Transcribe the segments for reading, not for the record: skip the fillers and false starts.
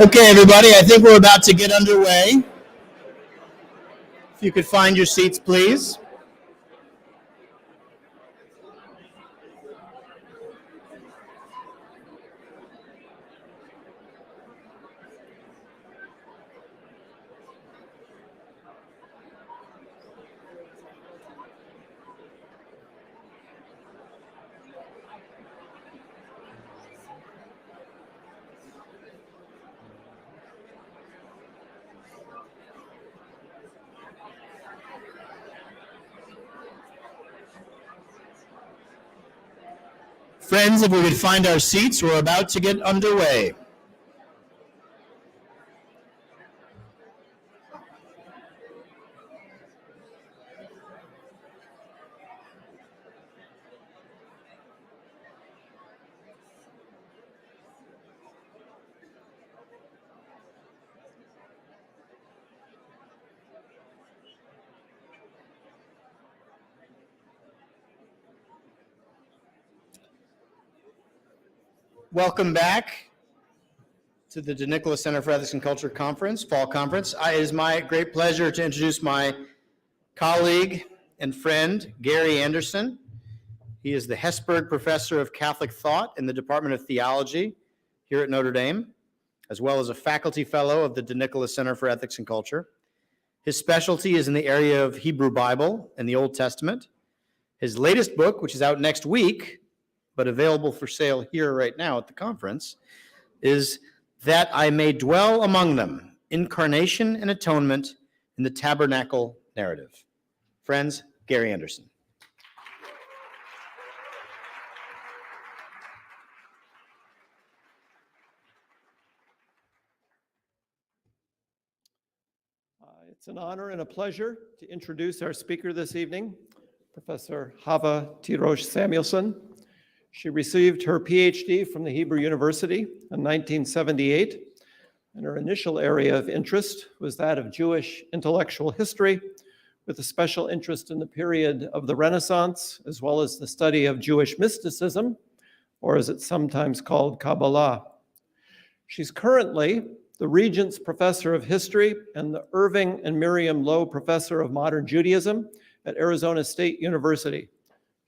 Okay, everybody, I think we're about to get underway. If you could find your seats, please. Friends, if we could find our seats, we're about to get underway. Welcome back to the DeNicola Center for Ethics and Culture Conference, Fall Conference. It is my great pleasure to introduce my colleague and friend, Gary Anderson. He is the Hesburgh Professor of Catholic Thought in the Department of Theology here at Notre Dame, as well as a faculty fellow of the DeNicola Center for Ethics and Culture. His specialty is in the area of Hebrew Bible and the Old Testament. His latest book, which is out next week, but available for sale here right now at the conference, is That I May Dwell Among Them, Incarnation and Atonement in the Tabernacle Narrative. Friends, Gary Anderson. It's an honor and a pleasure to introduce our speaker this evening, Professor Hava Tirosh Samuelson. She received her PhD from the Hebrew University in 1978, and her initial area of interest was that of Jewish intellectual history, with a special interest in the period of the Renaissance, as well as the study of Jewish mysticism, or as it's sometimes called, Kabbalah. She's currently the Regents Professor of History and the Irving and Miriam Lowe Professor of Modern Judaism at Arizona State University.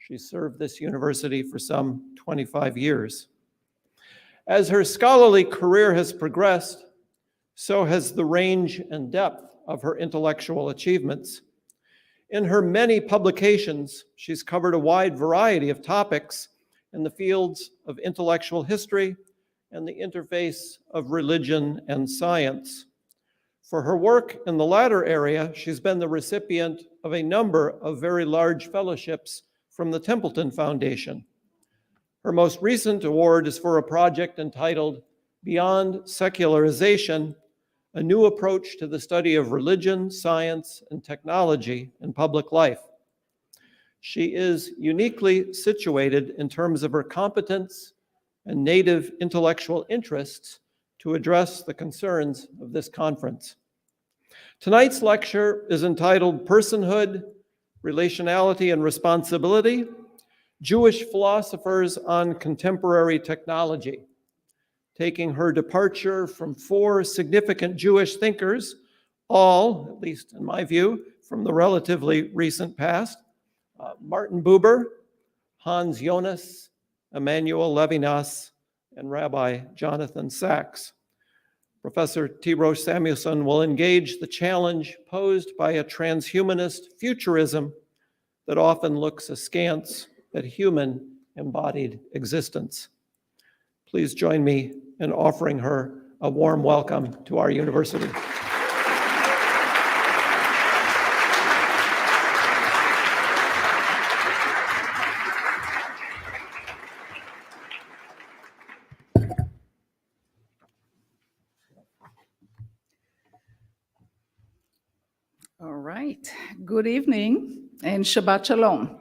She served this university for some 25 years. As her scholarly career has progressed, so has the range and depth of her intellectual achievements. In her many publications, she's covered a wide variety of topics in the fields of intellectual history and the interface of religion and science. For her work in the latter area, she's been the recipient of a number of very large fellowships from the Templeton Foundation. Her most recent award is for a project entitled Beyond Secularization, a new approach to the study of religion, science, and technology in public life. She is uniquely situated in terms of her competence and native intellectual interests to address the concerns of this conference. Tonight's lecture is entitled Personhood, Relationality, and Responsibility, Jewish Philosophers on Contemporary Technology, taking her departure from 4 significant Jewish thinkers, all, at least in my view, from the relatively recent past, Martin Buber, Hans Jonas, Emmanuel Levinas, and Rabbi Jonathan Sachs. Professor T. Roche Samuelson will engage the challenge posed by a transhumanist futurism that often looks askance at human embodied existence. Please join me in offering her a warm welcome to our university. All right, good evening and Shabbat Shalom.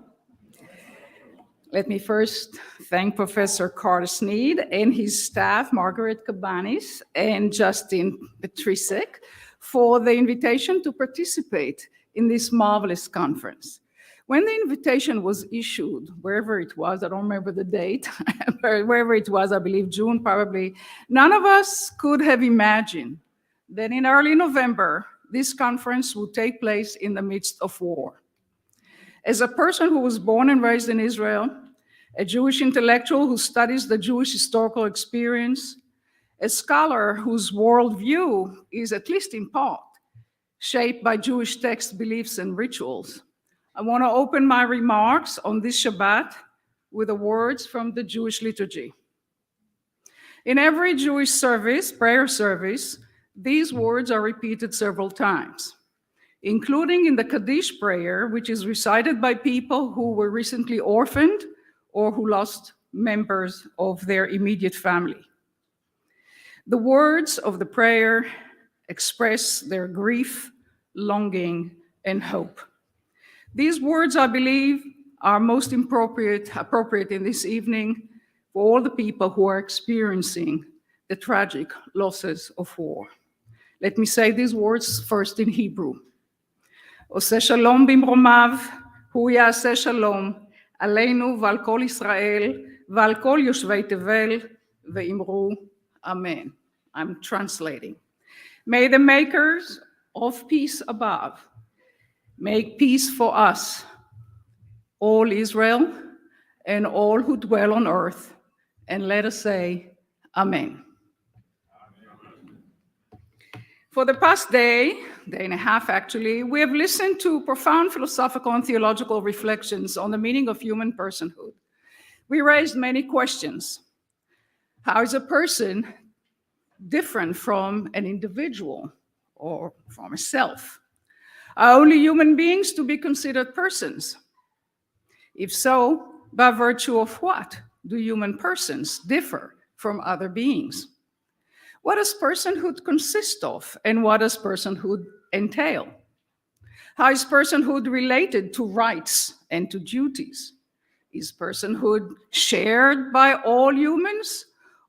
Let me first thank Professor Carter Sneed and his staff, Margaret Cabanis and Justin Petrisek, for the invitation to participate in this marvelous conference. When the invitation was issued, wherever it was, I don't remember the date, wherever it was, I believe June probably, none of us could have imagined that in early November, this conference would take place in the midst of war. As a person who was born and raised in Israel, a Jewish intellectual who studies the Jewish historical experience, a scholar whose worldview is, at least in part, shaped by Jewish texts, beliefs, and rituals, I want to open my remarks on this Shabbat with the words from the Jewish liturgy. In every Jewish service, prayer service, these words are repeated several times, including in the Kaddish prayer, which is recited by people who were recently orphaned or who lost members of their immediate family. The words of the prayer express their grief, longing, and hope. These words, I believe, are most appropriate in this evening for all the people who are experiencing the tragic losses of war. Let me say these words first in Hebrew. Oseh shalom bimromav, hu yaseh shalom, aleinu ועל כל ישראל, ועל כל יושבי תבל, ואמרו, Amen. I'm translating. May the makers of peace above make peace for us, all Israel, and all who dwell on earth, and let us say, Amen. For the past day and a half actually, we have listened to profound philosophical and theological reflections on the meaning of human personhood. We raised many questions. How is a person different from an individual or from a self? Are only human beings to be considered persons? If so, by virtue of what do human persons differ from other beings? What does personhood consist of, and what does personhood entail? How is personhood related to rights and to duties? Is personhood shared by all humans,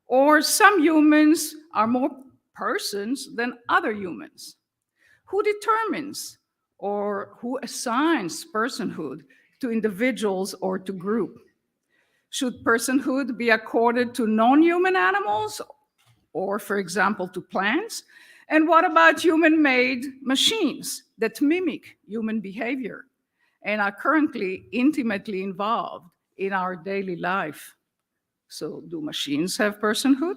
or some humans are more persons than other humans? Who determines or who assigns personhood to individuals or to groups? Should personhood be accorded to non-human animals, or, for example, to plants? And what about human-made machines that mimic human behavior and are currently intimately involved in our daily life? So do machines have personhood?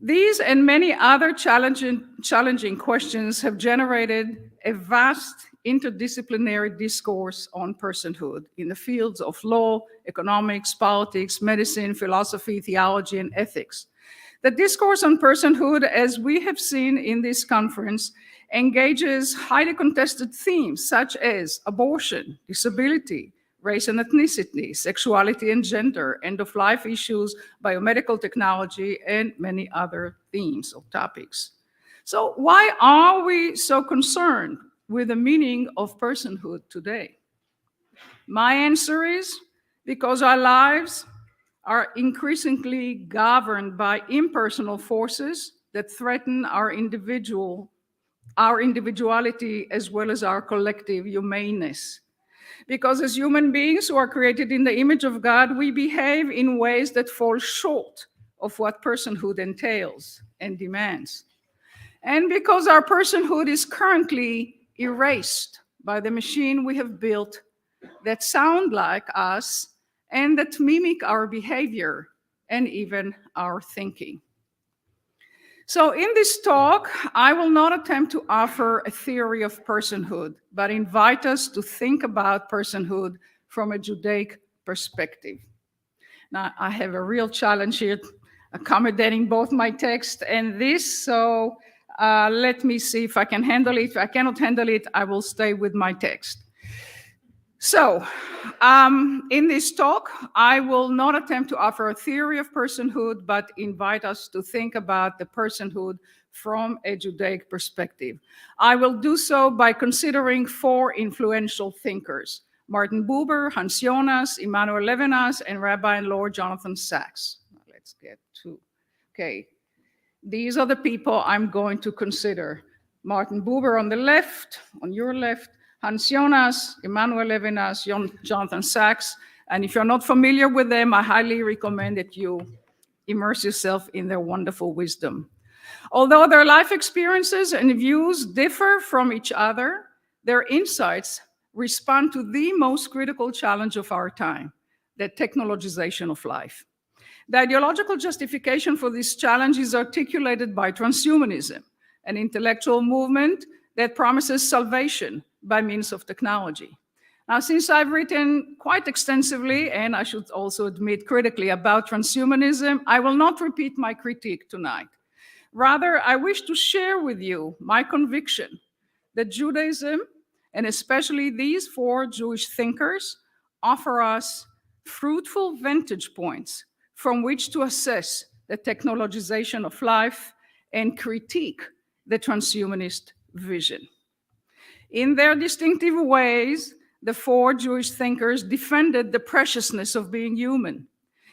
These and many other challenging questions have generated a vast interdisciplinary discourse on personhood in the fields of law, economics, politics, medicine, philosophy, theology, and ethics. The discourse on personhood, as we have seen in this conference, engages highly contested themes such as abortion, disability, race and ethnicity, sexuality and gender, end-of-life issues, biomedical technology, and many other themes or topics. So why are we so concerned with the meaning of personhood today? My answer is because our lives are increasingly governed by impersonal forces that threaten our individual our individuality as well as our collective humaneness. Because as human beings who are created in the image of God, we behave in ways that fall short of what personhood entails and demands. And because our personhood is currently erased by the machine we have built that sound like us and that mimic our behavior and even our thinking. So in this talk, I will not attempt to offer a theory of personhood, but invite us to think about personhood from a Judaic perspective. Now, I have a real challenge here accommodating both my text and this, so let me see if I can handle it. If I cannot handle it, I will stay with my text. So, in this talk, I will not attempt to offer a theory of personhood, but invite us to think about the personhood from a Judaic perspective. I will do so by considering 4 influential thinkers: Martin Buber, Hans Jonas, Emmanuel Levinas, and Rabbi and Lord Jonathan Sacks. Let's get to, okay. These are the people I'm going to consider. Martin Buber on the left, on your left, Hans Jonas, Emmanuel Levinas, Jonathan Sacks. And if you're not familiar with them, I highly recommend that you immerse yourself in their wonderful wisdom. Although their life experiences and views differ from each other, their insights respond to the most critical challenge of our time, the technologization of life. The ideological justification for this challenge is articulated by transhumanism, an intellectual movement that promises salvation by means of technology. Now, since I've written quite extensively, and I should also admit critically, about transhumanism, I will not repeat my critique tonight. Rather, I wish to share with you my conviction that Judaism, and especially these 4 Jewish thinkers, offer us fruitful vantage points from which to assess the technologization of life and critique the transhumanist vision. In their distinctive ways, the 4 Jewish thinkers defended the preciousness of being human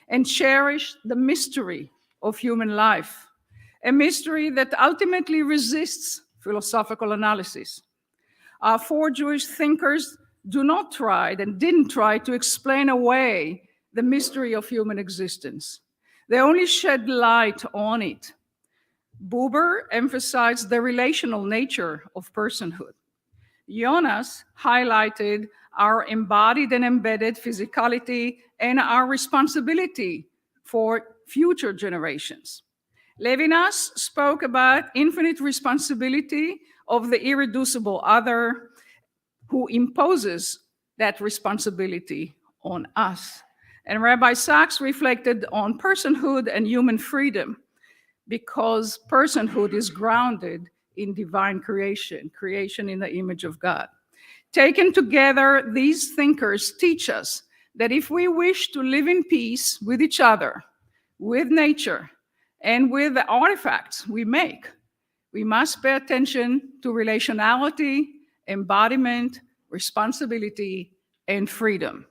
and cherished the mystery of human life, a mystery that ultimately resists philosophical analysis. Our 4 Jewish thinkers do not try and didn't try to explain away the mystery of human existence. They only shed light on it. Buber emphasized the relational nature of personhood. Jonas highlighted our embodied and embedded physicality and our responsibility for future generations. Levinas spoke about infinite responsibility of the irreducible other who imposes that responsibility on us. And Rabbi Sacks reflected on personhood and human freedom, because personhood is grounded in divine creation, creation in the image of God. Taken together, these thinkers teach us that if we wish to live in peace with each other, with nature, and with the artifacts we make, we must pay attention to relationality, embodiment, responsibility, and freedom.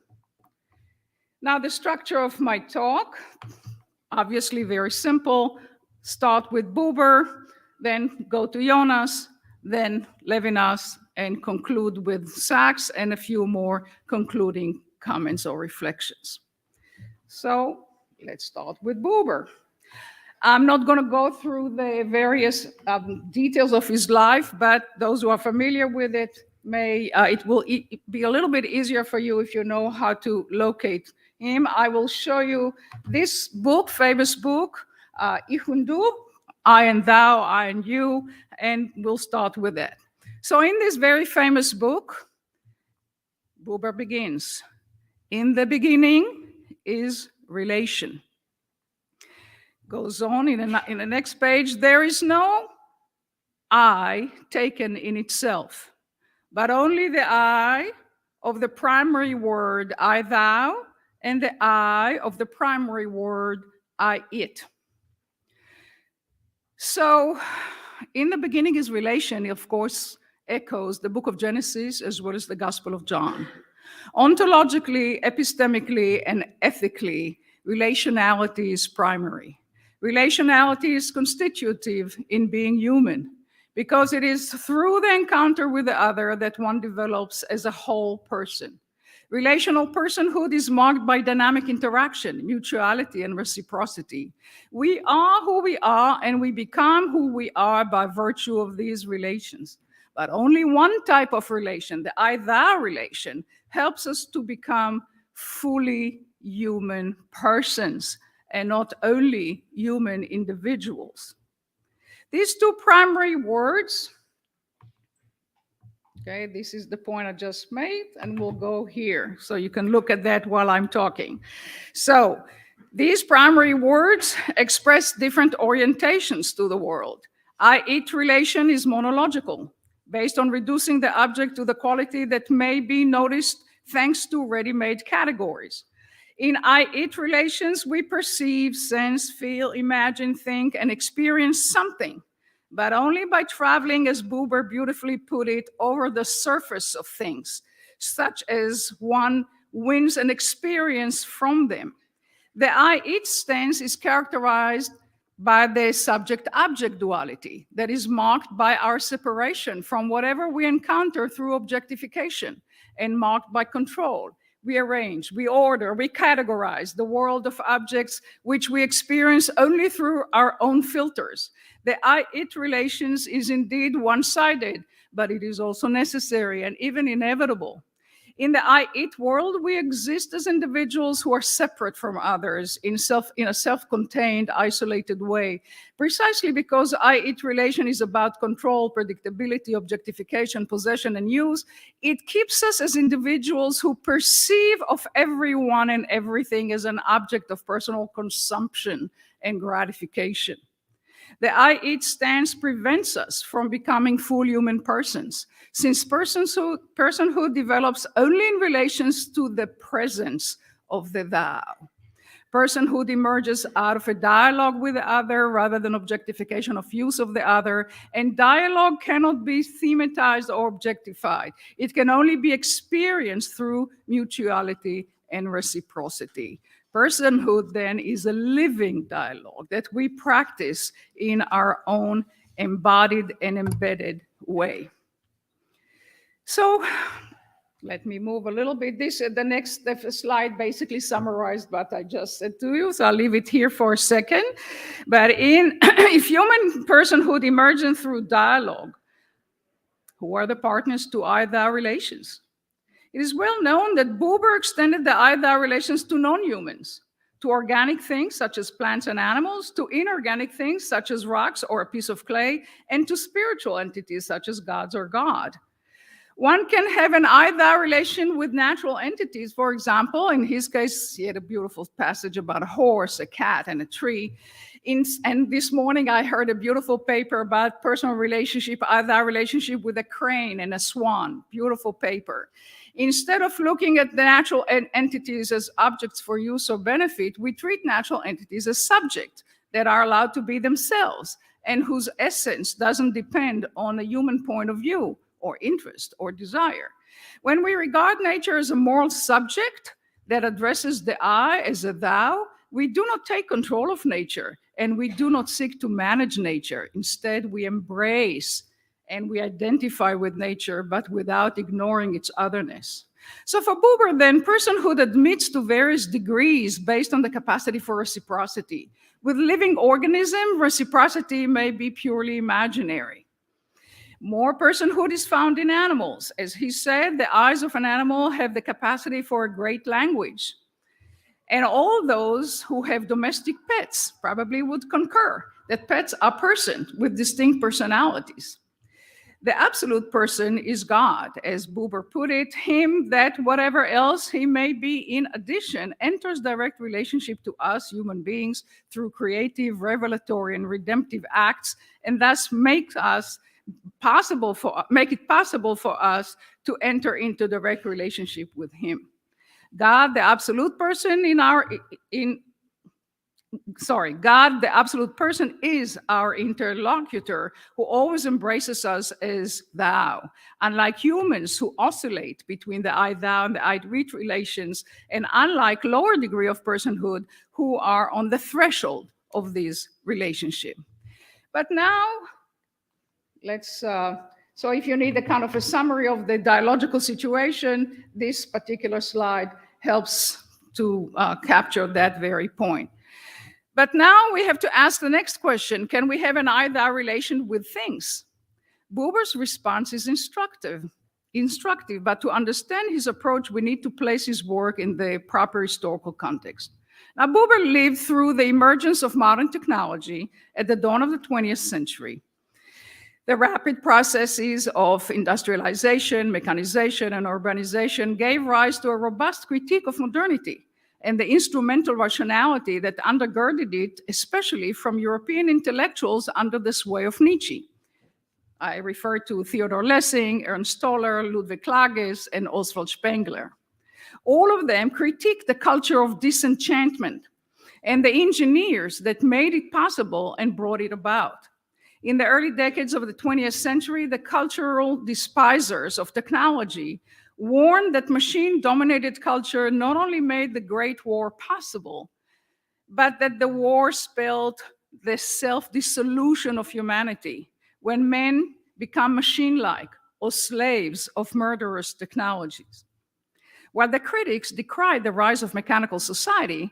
Now, the structure of my talk, obviously very simple. Start with Buber, then go to Jonas, then Levinas, and conclude with Sacks and a few more concluding comments or reflections. So let's start with Buber. I'm not going to go through the various details of his life, but those who are familiar with it it will be a little bit easier for you if you know how to locate him. I will show you this book, famous book, Ich und Du, I and thou, I and you, and we'll start with that. So in this very famous book, Buber begins, in the beginning is relation. Goes on in the next page, there is no I taken in itself, but only the I of the primary word I, thou, and the I of the primary word I, it. So in the beginning is relation, of course, echoes the book of Genesis as well as the Gospel of John. Ontologically, epistemically, and ethically, relationality is primary. Relationality is constitutive in being human because it is through the encounter with the other that one develops as a whole person. Relational personhood is marked by dynamic interaction, mutuality, and reciprocity. We are who we are, and we become who we are by virtue of these relations. But only one type of relation, the I-thou relation, helps us to become fully human persons and not only human individuals. These two primary words, okay, this is the point I just made, and we'll go here so you can look at that while I'm talking. So these primary words express different orientations to the world. I-it relation is monological, based on reducing the object to the quality that may be noticed thanks to ready-made categories. In I-it relations, we perceive, sense, feel, imagine, think, and experience something, but only by traveling, as Buber beautifully put it, over the surface of things, such as one wins an experience from them. The I-it stance is characterized by the subject-object duality that is marked by our separation from whatever we encounter through objectification, and marked by control. We arrange, we order, we categorize the world of objects which we experience only through our own filters. The I-it relations is indeed one-sided, but it is also necessary and even inevitable. In the I-it world, we exist as individuals who are separate from others in a self-contained, isolated way, precisely because I-it relation is about control, predictability, objectification, possession, and use. It keeps us as individuals who perceive of everyone and everything as an object of personal consumption and gratification. The I-it stance prevents us from becoming full human persons, since personhood develops only in relations to the presence of the thou. Personhood emerges out of a dialogue with the other rather than objectification of use of the other, and dialogue cannot be thematized or objectified. It can only be experienced through mutuality and reciprocity. Personhood, then, is a living dialogue that we practice in our own embodied and embedded way. So let me move a little bit. The next slide basically summarized what I just said to you, so I'll leave it here for a second. But if human personhood emerges through dialogue, who are the partners to I-thou relations? It is well known that Buber extended the I-thou relations to non-humans, to organic things such as plants and animals, to inorganic things such as rocks or a piece of clay, and to spiritual entities such as gods or God. One can have an I-thou relation with natural entities. For example, in his case, he had a beautiful passage about a horse, a cat, and a tree. And this morning I heard a beautiful paper about personal relationship, I-thou relationship with a crane and a swan. Beautiful paper. Instead of looking at the natural entities as objects for use or benefit, we treat natural entities as subjects that are allowed to be themselves and whose essence doesn't depend on a human point of view or interest or desire. When we regard nature as a moral subject that addresses the I as a thou, we do not take control of nature and we do not seek to manage nature. Instead, we embrace and we identify with nature, but without ignoring its otherness. So for Buber, then, personhood admits to various degrees based on the capacity for reciprocity. With living organism, reciprocity may be purely imaginary. More personhood is found in animals. As he said, the eyes of an animal have the capacity for a great language. And all those who have domestic pets probably would concur that pets are persons with distinct personalities. The absolute person is God, as Buber put it, him that whatever else he may be in addition enters direct relationship to us human beings through creative, revelatory, and redemptive acts, and thus make it possible for us to enter into direct relationship with him. God, the absolute person God, the absolute person, is our interlocutor who always embraces us as thou. Unlike humans who oscillate between the I-thou and the I-it relations, and unlike lower degree of personhood who are on the threshold of this relationship. But now, So if you need a kind of a summary of the dialogical situation, this particular slide helps to capture that very point. But now we have to ask the next question: can we have an I-thou relation with things? Buber's response is instructive, but to understand his approach, we need to place his work in the proper historical context. Now, Buber lived through the emergence of modern technology at the dawn of the 20th century. The rapid processes of industrialization, mechanization, and urbanization gave rise to a robust critique of modernity and the instrumental rationality that undergirded it, especially from European intellectuals under the sway of Nietzsche. I refer to Theodor Lessing, Ernst Toller, Ludwig Klages, and Oswald Spengler. All of them critiqued the culture of disenchantment and the engineers that made it possible and brought it about. In the early decades of the 20th century, the cultural despisers of technology warned that machine-dominated culture not only made the Great War possible, but that the war spelled the self-dissolution of humanity when men become machine-like or slaves of murderous technologies. While the critics decried the rise of mechanical society,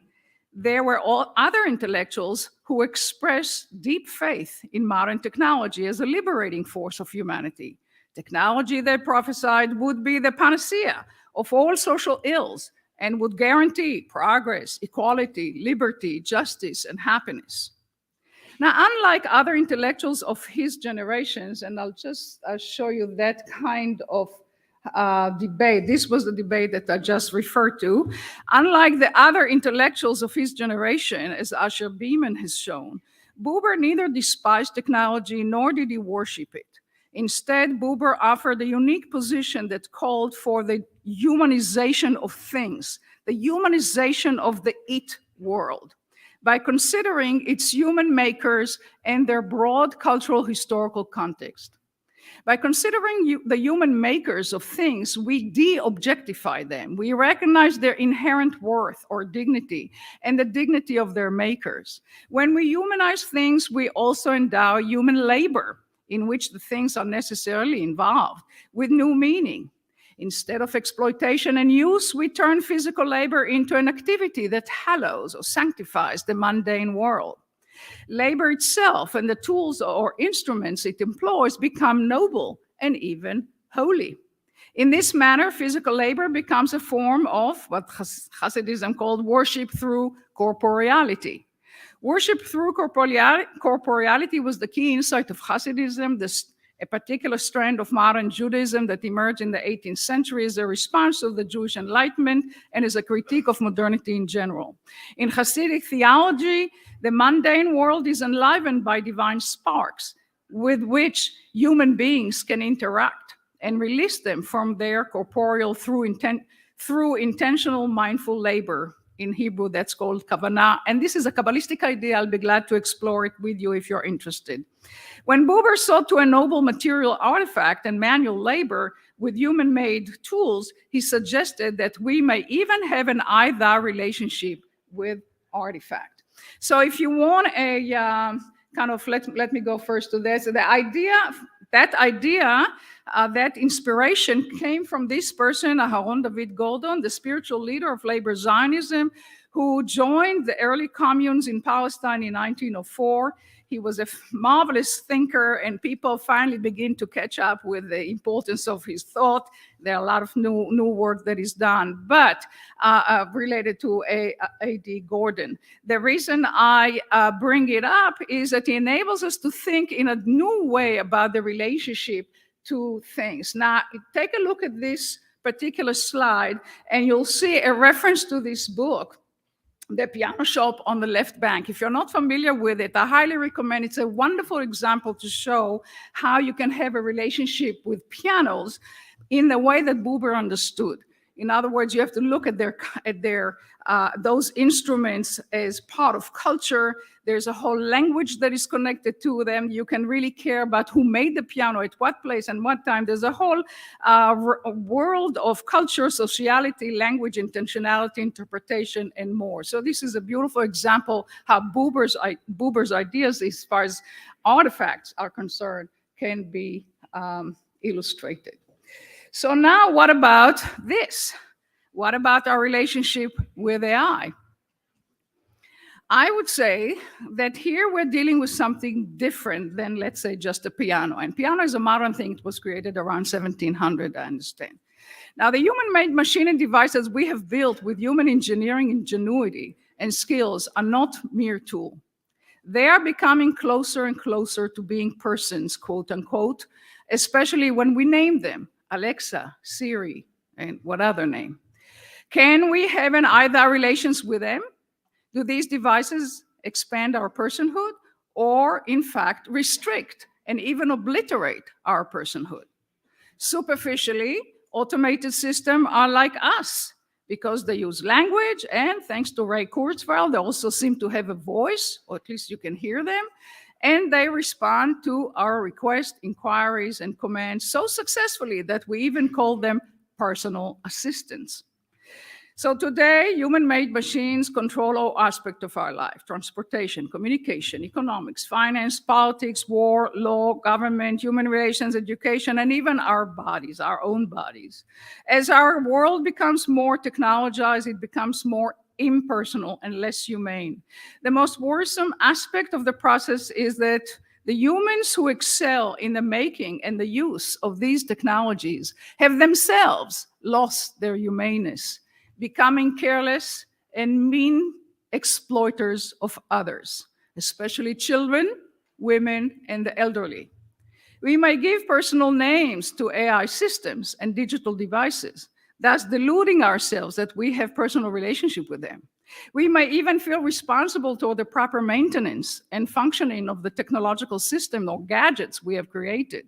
there were all other intellectuals who expressed deep faith in modern technology as a liberating force of humanity. Technology, they prophesied, would be the panacea of all social ills and would guarantee progress, equality, liberty, justice, and happiness. Now, unlike other intellectuals of his generations, and I'll show you that kind of debate. This was the debate that I just referred to. Unlike the other intellectuals of his generation, as Asher Beeman has shown, Buber neither despised technology nor did he worship it. Instead, Buber offered a unique position that called for the humanization of things, the humanization of the it world, by considering its human makers and their broad cultural historical context. By considering the human makers of things, we de-objectify them. We recognize their inherent worth or dignity and the dignity of their makers. When we humanize things, we also endow human labor, in which the things are necessarily involved, with new meaning. Instead of exploitation and use, we turn physical labor into an activity that hallows or sanctifies the mundane world. Labor itself and the tools or instruments it employs become noble and even holy. In this manner, physical labor becomes a form of what Hasidism called worship through corporeality. Worship through corporeality was the key insight of Hasidism, a particular strand of modern Judaism that emerged in the 18th century as a response to the Jewish Enlightenment and as a critique of modernity in general. In Hasidic theology, the mundane world is enlivened by divine sparks with which human beings can interact and release them from their corporeal through intentional mindful labor. In Hebrew, that's called kavanah. And this is a Kabbalistic idea. I'll be glad to explore it with you if you're interested. When Buber sought to ennoble material artifact and manual labor with human-made tools, he suggested that we may even have an I-thou relationship with artifact. So if you want a kind of, let me go first to this. So that inspiration came from this person, Aharon David Gordon, the spiritual leader of labor Zionism, who joined the early communes in Palestine in 1904. He was a marvelous thinker, and people finally begin to catch up with the importance of his thought. There are a lot of new work that is done, but related to A.D. Gordon. The reason I bring it up is that it enables us to think in a new way about the relationship to things. Now, take a look at this particular slide, and you'll see a reference to this book, The Piano Shop on the Left Bank. If you're not familiar with it, I highly recommend. It's a wonderful example to show how you can have a relationship with pianos in the way that Buber understood. In other words, you have to look at those instruments as part of culture. There's a whole language that is connected to them. You can really care about who made the piano, at what place and what time. There's a whole world of culture, sociality, language, intentionality, interpretation, and more. So this is a beautiful example how Buber's ideas, as far as artifacts are concerned, can be illustrated. So now what about this? What about our relationship with AI? I would say that here we're dealing with something different than, let's say, just a piano. And piano is a modern thing. It was created around 1700, I understand. Now, the human-made machine and devices we have built with human engineering ingenuity and skills are not mere tools. They are becoming closer and closer to being persons, quote unquote, especially when we name them, Alexa, Siri, and what other name. Can we have an either relations with them? Do these devices expand our personhood or, in fact, restrict and even obliterate our personhood? Superficially, automated systems are like us because they use language, and thanks to Ray Kurzweil, they also seem to have a voice, or at least you can hear them, and they respond to our requests, inquiries, and commands so successfully that we even call them personal assistants. So today, human-made machines control all aspects of our life: transportation, communication, economics, finance, politics, war, law, government, human relations, education, and even our bodies, our own bodies. As our world becomes more technologized, it becomes more impersonal and less humane. The most worrisome aspect of the process is that the humans who excel in the making and the use of these technologies have themselves lost their humaneness, becoming careless and mean exploiters of others, especially children, women, and the elderly. We may give personal names to AI systems and digital devices, thus deluding ourselves that we have personal relationship with them. We may even feel responsible toward the proper maintenance and functioning of the technological system or gadgets we have created.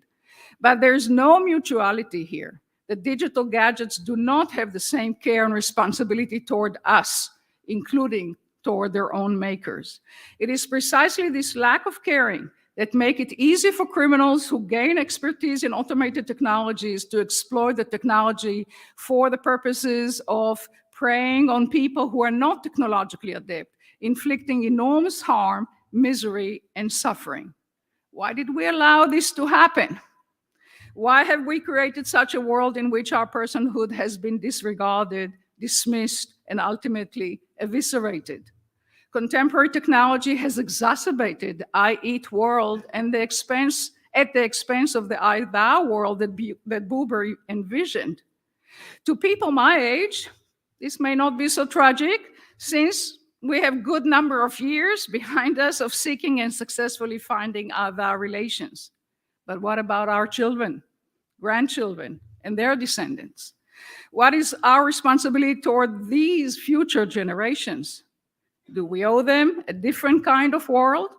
But there's no mutuality here. The digital gadgets do not have the same care and responsibility toward us, including toward their own makers. It is precisely this lack of caring that make it easy for criminals who gain expertise in automated technologies to exploit the technology for the purposes of preying on people who are not technologically adept, inflicting enormous harm, misery, and suffering. Why did we allow this to happen? Why have we created such a world in which our personhood has been disregarded, dismissed, and ultimately eviscerated? Contemporary technology has exacerbated the I-eat world and at the expense of the I-thou world that Buber envisioned. To people my age, this may not be so tragic, since we have a good number of years behind us of seeking and successfully finding I-thou relations. But what about our children, grandchildren, and their descendants? What is our responsibility toward these future generations? Do we owe them a different kind of world?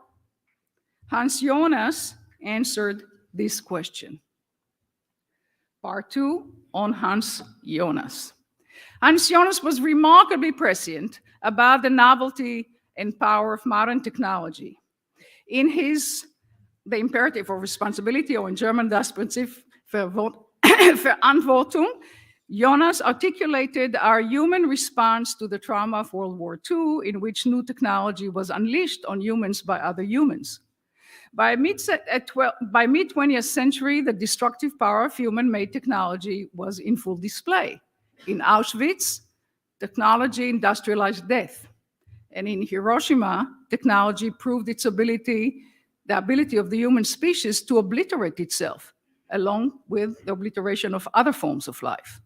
Hans Jonas answered this question. Part 2 on Hans Jonas. Hans Jonas was remarkably prescient about the novelty and power of modern technology. In his The Imperative of Responsibility, or in German Das Prinzip Verantwortung, Jonas articulated our human response to the trauma of World War II, in which new technology was unleashed on humans by other humans. By mid-20th century, the destructive power of human-made technology was in full display. In Auschwitz, technology industrialized death. And in Hiroshima, technology proved the ability of the human species to obliterate itself, along with the obliteration of other forms of life.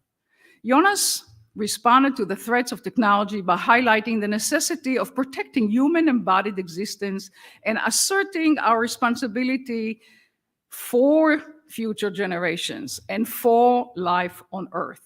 Jonas responded to the threats of technology by highlighting the necessity of protecting human embodied existence and asserting our responsibility for future generations and for life on Earth.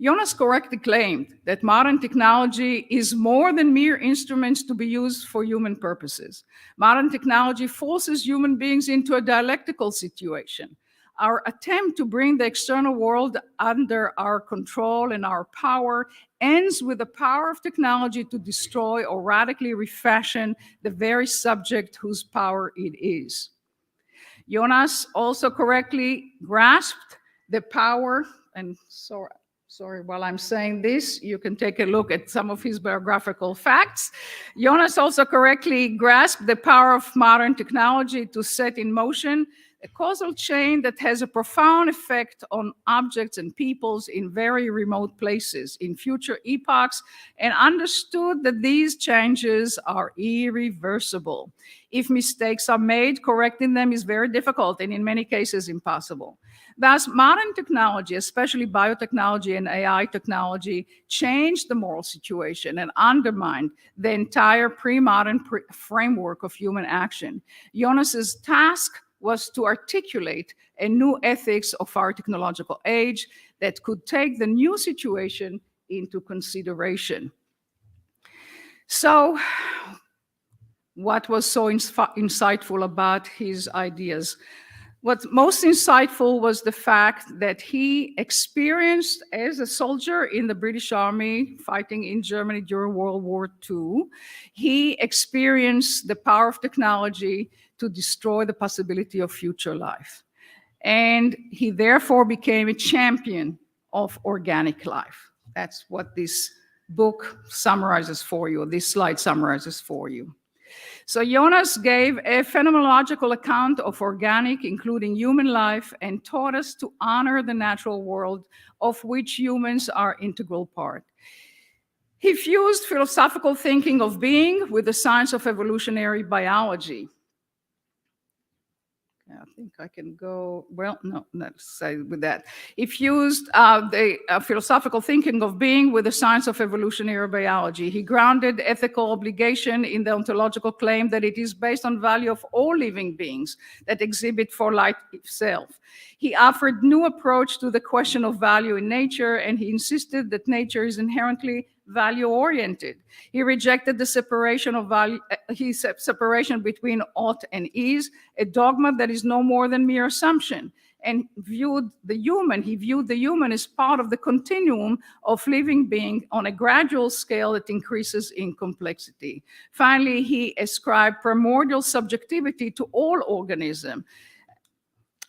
Jonas correctly claimed that modern technology is more than mere instruments to be used for human purposes. Modern technology forces human beings into a dialectical situation. Our attempt to bring the external world under our control and our power ends with the power of technology to destroy or radically refashion the very subject whose power it is. Jonas also correctly grasped the power, and sorry, while I'm saying this, you can take a look at some of his biographical facts. Jonas also correctly grasped the power of modern technology to set in motion a causal chain that has a profound effect on objects and peoples in very remote places, in future epochs, and understood that these changes are irreversible. If mistakes are made, correcting them is very difficult and in many cases impossible. Thus, modern technology, especially biotechnology and AI technology, changed the moral situation and undermined the entire pre-modern framework of human action. Jonas's task was to articulate a new ethics of our technological age that could take the new situation into consideration. So, what was so insightful about his ideas? What's most insightful was the fact that he experienced as a soldier in the British Army fighting in Germany during World War II. He experienced the power of technology to destroy the possibility of future life. And he therefore became a champion of organic life. That's what this book summarizes for you, this slide summarizes for you. So Jonas gave a phenomenological account of organic, including human life, and taught us to honor the natural world of which humans are an integral part. He fused philosophical thinking of being with the science of evolutionary biology. I think I can go, well, no, let's say with that. He fused the philosophical thinking of being with the science of evolutionary biology. He grounded ethical obligation in the ontological claim that it is based on value of all living beings that exhibit for life itself. He offered new approach to the question of value in nature, and he insisted that nature is inherently value-oriented. He rejected the separation of value, separation between ought and is, a dogma that is no more than mere assumption, and he viewed the human as part of the continuum of living being on a gradual scale that increases in complexity. Finally, he ascribed primordial subjectivity to all organisms,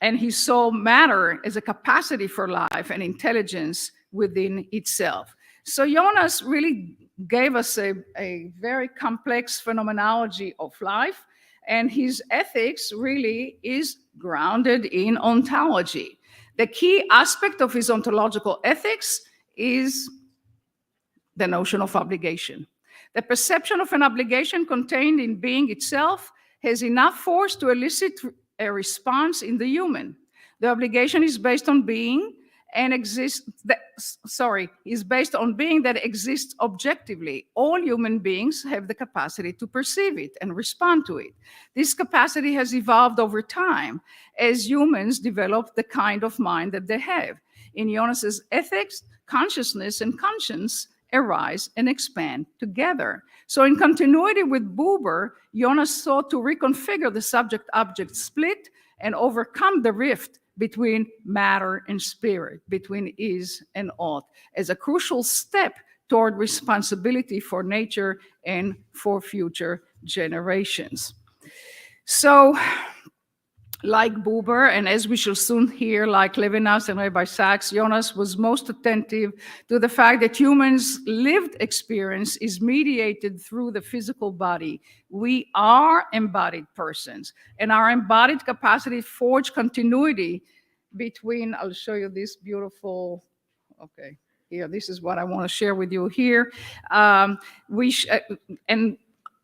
and he saw matter as a capacity for life and intelligence within itself. So Jonas really gave us a very complex phenomenology of life, and his ethics really is grounded in ontology. The key aspect of his ontological ethics is the notion of obligation. The perception of an obligation contained in being itself has enough force to elicit a response in the human. The obligation is based on being and is based on being that exists objectively. All human beings have the capacity to perceive it and respond to it. This capacity has evolved over time as humans develop the kind of mind that they have. In Jonas's ethics, consciousness and conscience arise and expand together. So in continuity with Buber, Jonas sought to reconfigure the subject-object split and overcome the rift between matter and spirit, between is and ought, as a crucial step toward responsibility for nature and for future generations. So, like Buber, and as we shall soon hear, like Levinas and Rabbi Sachs, Jonas was most attentive to the fact that humans' lived experience is mediated through the physical body. We are embodied persons, and our embodied capacity forge continuity between, I'll show you this beautiful, okay, here, this is what I want to share with you here. And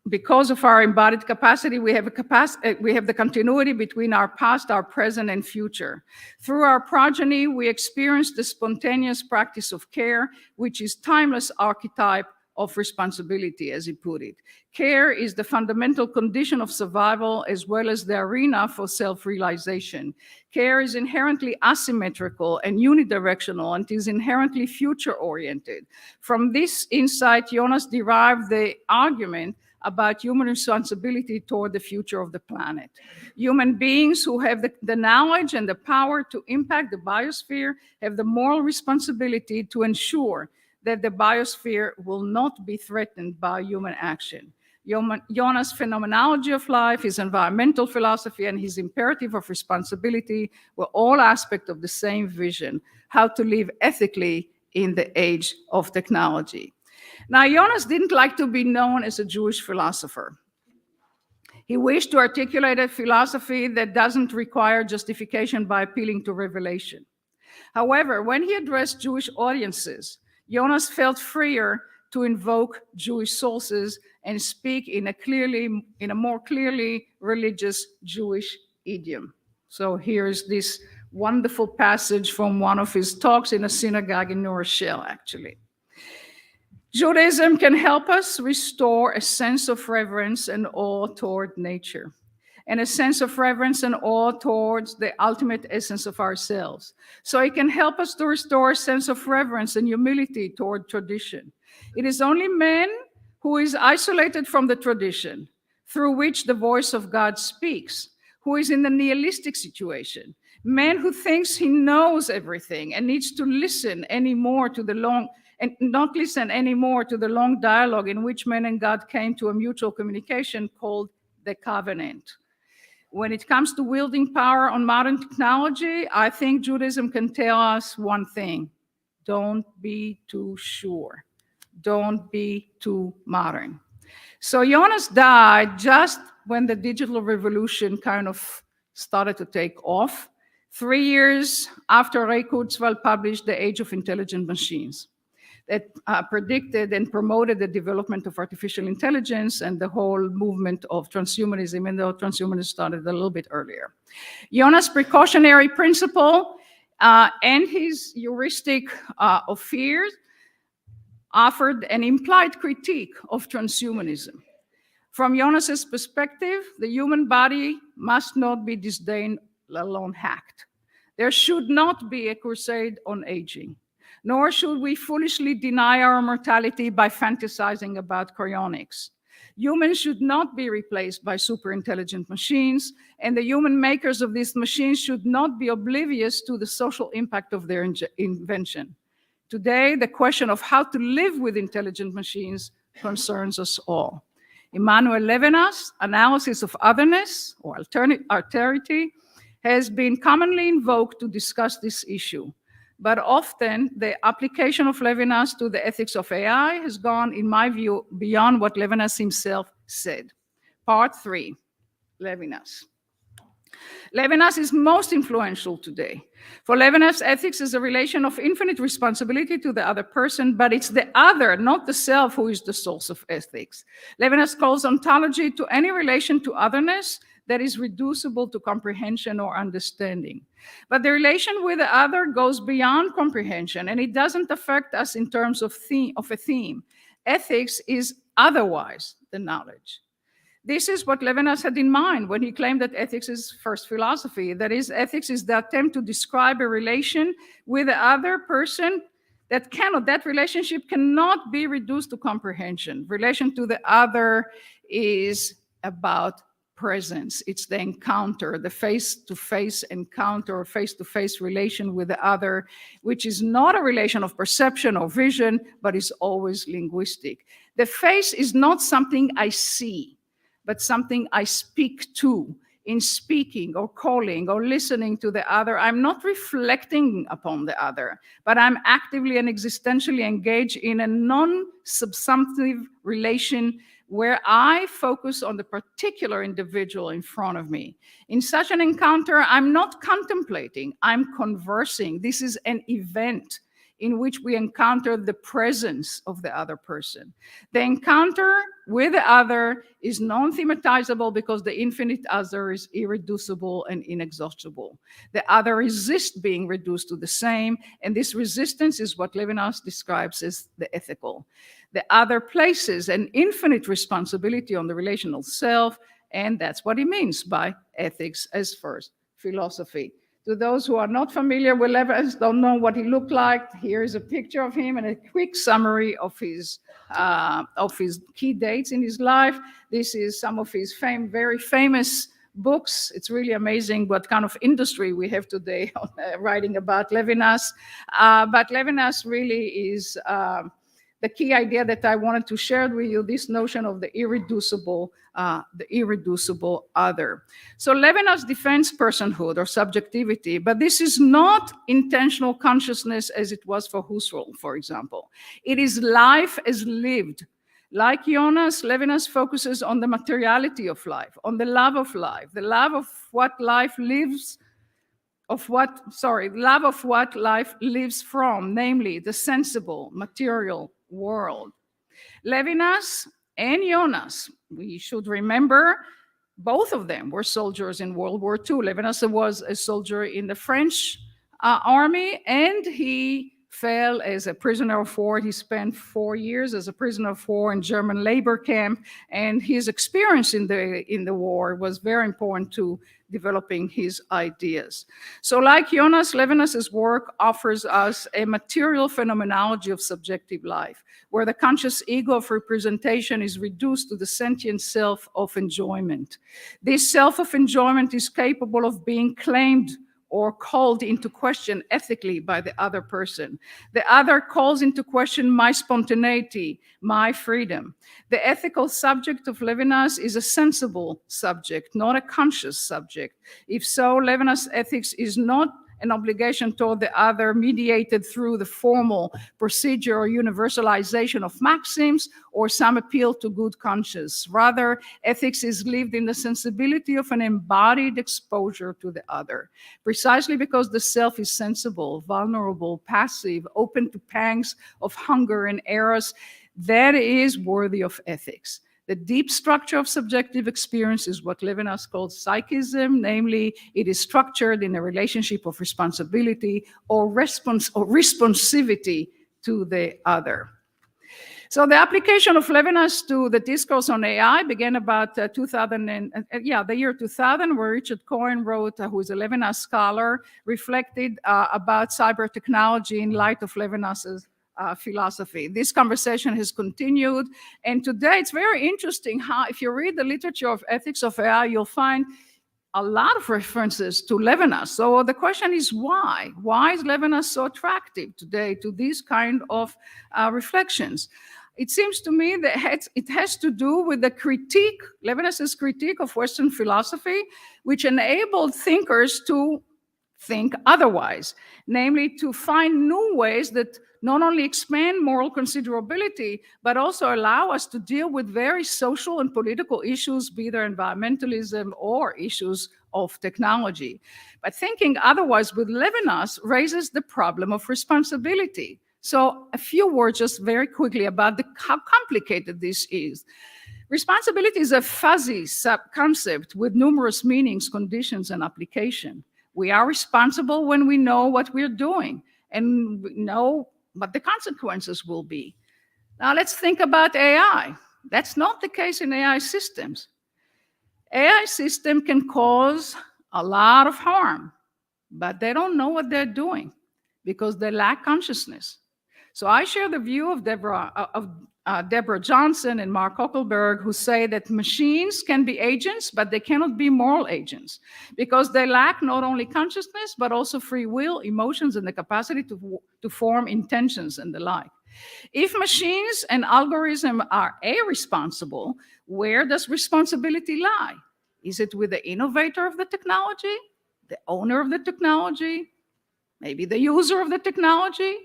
because of our embodied capacity, we have the continuity between our past, our present, and future. Through our progeny, we experience the spontaneous practice of care, which is timeless archetype of responsibility, as he put it. Care is the fundamental condition of survival as well as the arena for self-realization. Care is inherently asymmetrical and unidirectional and is inherently future-oriented. From this insight, Jonas derived the argument about human responsibility toward the future of the planet. Human beings who have the knowledge and the power to impact the biosphere have the moral responsibility to ensure that the biosphere will not be threatened by human action. Jonas' phenomenology of life, his environmental philosophy, and his imperative of responsibility were all aspects of the same vision, how to live ethically in the age of technology. Now, Jonas didn't like to be known as a Jewish philosopher. He wished to articulate a philosophy that doesn't require justification by appealing to revelation. However, when he addressed Jewish audiences, Jonas felt freer to invoke Jewish sources and speak in a more clearly religious Jewish idiom. So here's this wonderful passage from one of his talks in a synagogue in New Rochelle, actually. Judaism can help us restore a sense of reverence and awe toward nature, and a sense of reverence and awe towards the ultimate essence of ourselves. So it can help us to restore a sense of reverence and humility toward tradition. It is only man who is isolated from the tradition, through which the voice of God speaks, who is in a nihilistic situation, man who thinks he knows everything and needs to listen anymore to the long and not listen anymore to the long dialogue in which man and God came to a mutual communication called the covenant. When it comes to wielding power on modern technology, I think Judaism can tell us one thing: don't be too sure. Don't be too modern. So Jonas died just when the digital revolution kind of started to take off, 3 years after Ray Kurzweil published The Age of Intelligent Machines, that predicted and promoted the development of artificial intelligence and the whole movement of transhumanism, even though transhumanism started a little bit earlier. Jonas' precautionary principle and his heuristic of fears offered an implied critique of transhumanism. From Jonas's perspective, the human body must not be disdained, let alone hacked. There should not be a crusade on aging, nor should we foolishly deny our mortality by fantasizing about cryonics. Humans should not be replaced by super intelligent machines, and the human makers of these machines should not be oblivious to the social impact of their invention. Today, the question of how to live with intelligent machines concerns us all. Emmanuel Levinas' analysis of otherness, or alterity, has been commonly invoked to discuss this issue. But often, the application of Levinas to the ethics of AI has gone, in my view, beyond what Levinas himself said. Part 3, Levinas. Levinas is most influential today. For Levinas, ethics is a relation of infinite responsibility to the other person, but it's the other, not the self, who is the source of ethics. Levinas calls ontology to any relation to otherness that is reducible to comprehension or understanding. But the relation with the other goes beyond comprehension, and it doesn't affect us in terms of a theme. Ethics is otherwise than knowledge. This is what Levinas had in mind when he claimed that ethics is first philosophy. That is, ethics is the attempt to describe a relation with the other person that relationship cannot be reduced to comprehension. Relation to the other is about presence. It's the encounter, the face-to-face encounter or face-to-face relation with the other, which is not a relation of perception or vision, but is always linguistic. The face is not something I see, but something I speak to. In speaking or calling or listening to the other, I'm not reflecting upon the other, but I'm actively and existentially engaged in a non-subsumptive relation where I focus on the particular individual in front of me. In such an encounter, I'm not contemplating, I'm conversing. This is an event in which we encounter the presence of the other person. The encounter with the other is non-thematizable because the infinite other is irreducible and inexhaustible. The other resists being reduced to the same, and this resistance is what Levinas describes as the ethical. The other places an infinite responsibility on the relational self, and that's what he means by ethics as first philosophy. To those who are not familiar with Levinas, don't know what he looked like, here is a picture of him and a quick summary of his key dates in his life. This is some of his very famous books. It's really amazing what kind of industry we have today on writing about Levinas. But Levinas really is the key idea that I wanted to share with you, this notion of the irreducible other. So Levinas defends personhood or subjectivity, but this is not intentional consciousness as it was for Husserl, for example. It is life as lived, Like Jonas, Levinas focuses on the materiality of life, on the love of what life lives, love of what life lives from, namely the sensible, material world. Levinas and Jonas, we should remember, both of them were soldiers in World War II. Levinas was a soldier in the French army, and he fell as a prisoner of war. He spent 4 years as a prisoner of war in German labor camp, and his experience in the war was very important to developing his ideas. So like Jonas, Levinas's work offers us a material phenomenology of subjective life, where the conscious ego of representation is reduced to the sentient self of enjoyment. This self of enjoyment is capable of being claimed or called into question ethically by the other person. The other calls into question my spontaneity, my freedom. The ethical subject of Levinas is a sensible subject, not a conscious subject. If so, Levinas' ethics is not an obligation toward the other mediated through the formal procedure or universalization of maxims or some appeal to good conscience. Rather, ethics is lived in the sensibility of an embodied exposure to the other. Precisely because the self is sensible, vulnerable, passive, open to pangs of hunger and eros, that is worthy of ethics. The deep structure of subjective experience is what Levinas calls psychism, namely, it is structured in a relationship of responsibility or responsivity to the other. So the application of Levinas to the discourse on AI began about the year 2000, where Richard Cohen wrote, who is a Levinas scholar, reflected about cyber technology in light of Levinas's philosophy. This conversation has continued, and today it's very interesting how, if you read the literature of ethics of AI, you'll find a lot of references to Levinas. So the question is why? Why is Levinas so attractive today to these kind of reflections? It seems to me that it has to do with the critique, Levinas's critique of Western philosophy, which enabled thinkers to think otherwise, namely to find new ways that not only expand moral considerability, but also allow us to deal with very social and political issues, be they environmentalism or issues of technology. But thinking otherwise with Levinas raises the problem of responsibility. So a few words just very quickly about how complicated this is. Responsibility is a fuzzy concept with numerous meanings, conditions, and application. We are responsible when we know what we're doing and we know what the consequences will be. Now let's think about AI. That's not the case in AI systems. AI system can cause a lot of harm, but they don't know what they're doing because they lack consciousness. So I share the view of Deborah Johnson and Mark Ockelberg, who say that machines can be agents, but they cannot be moral agents because they lack not only consciousness, but also free will, emotions, and the capacity to form intentions and the like. If machines and algorithms are irresponsible, where does responsibility lie? Is it with the innovator of the technology, the owner of the technology, maybe the user of the technology,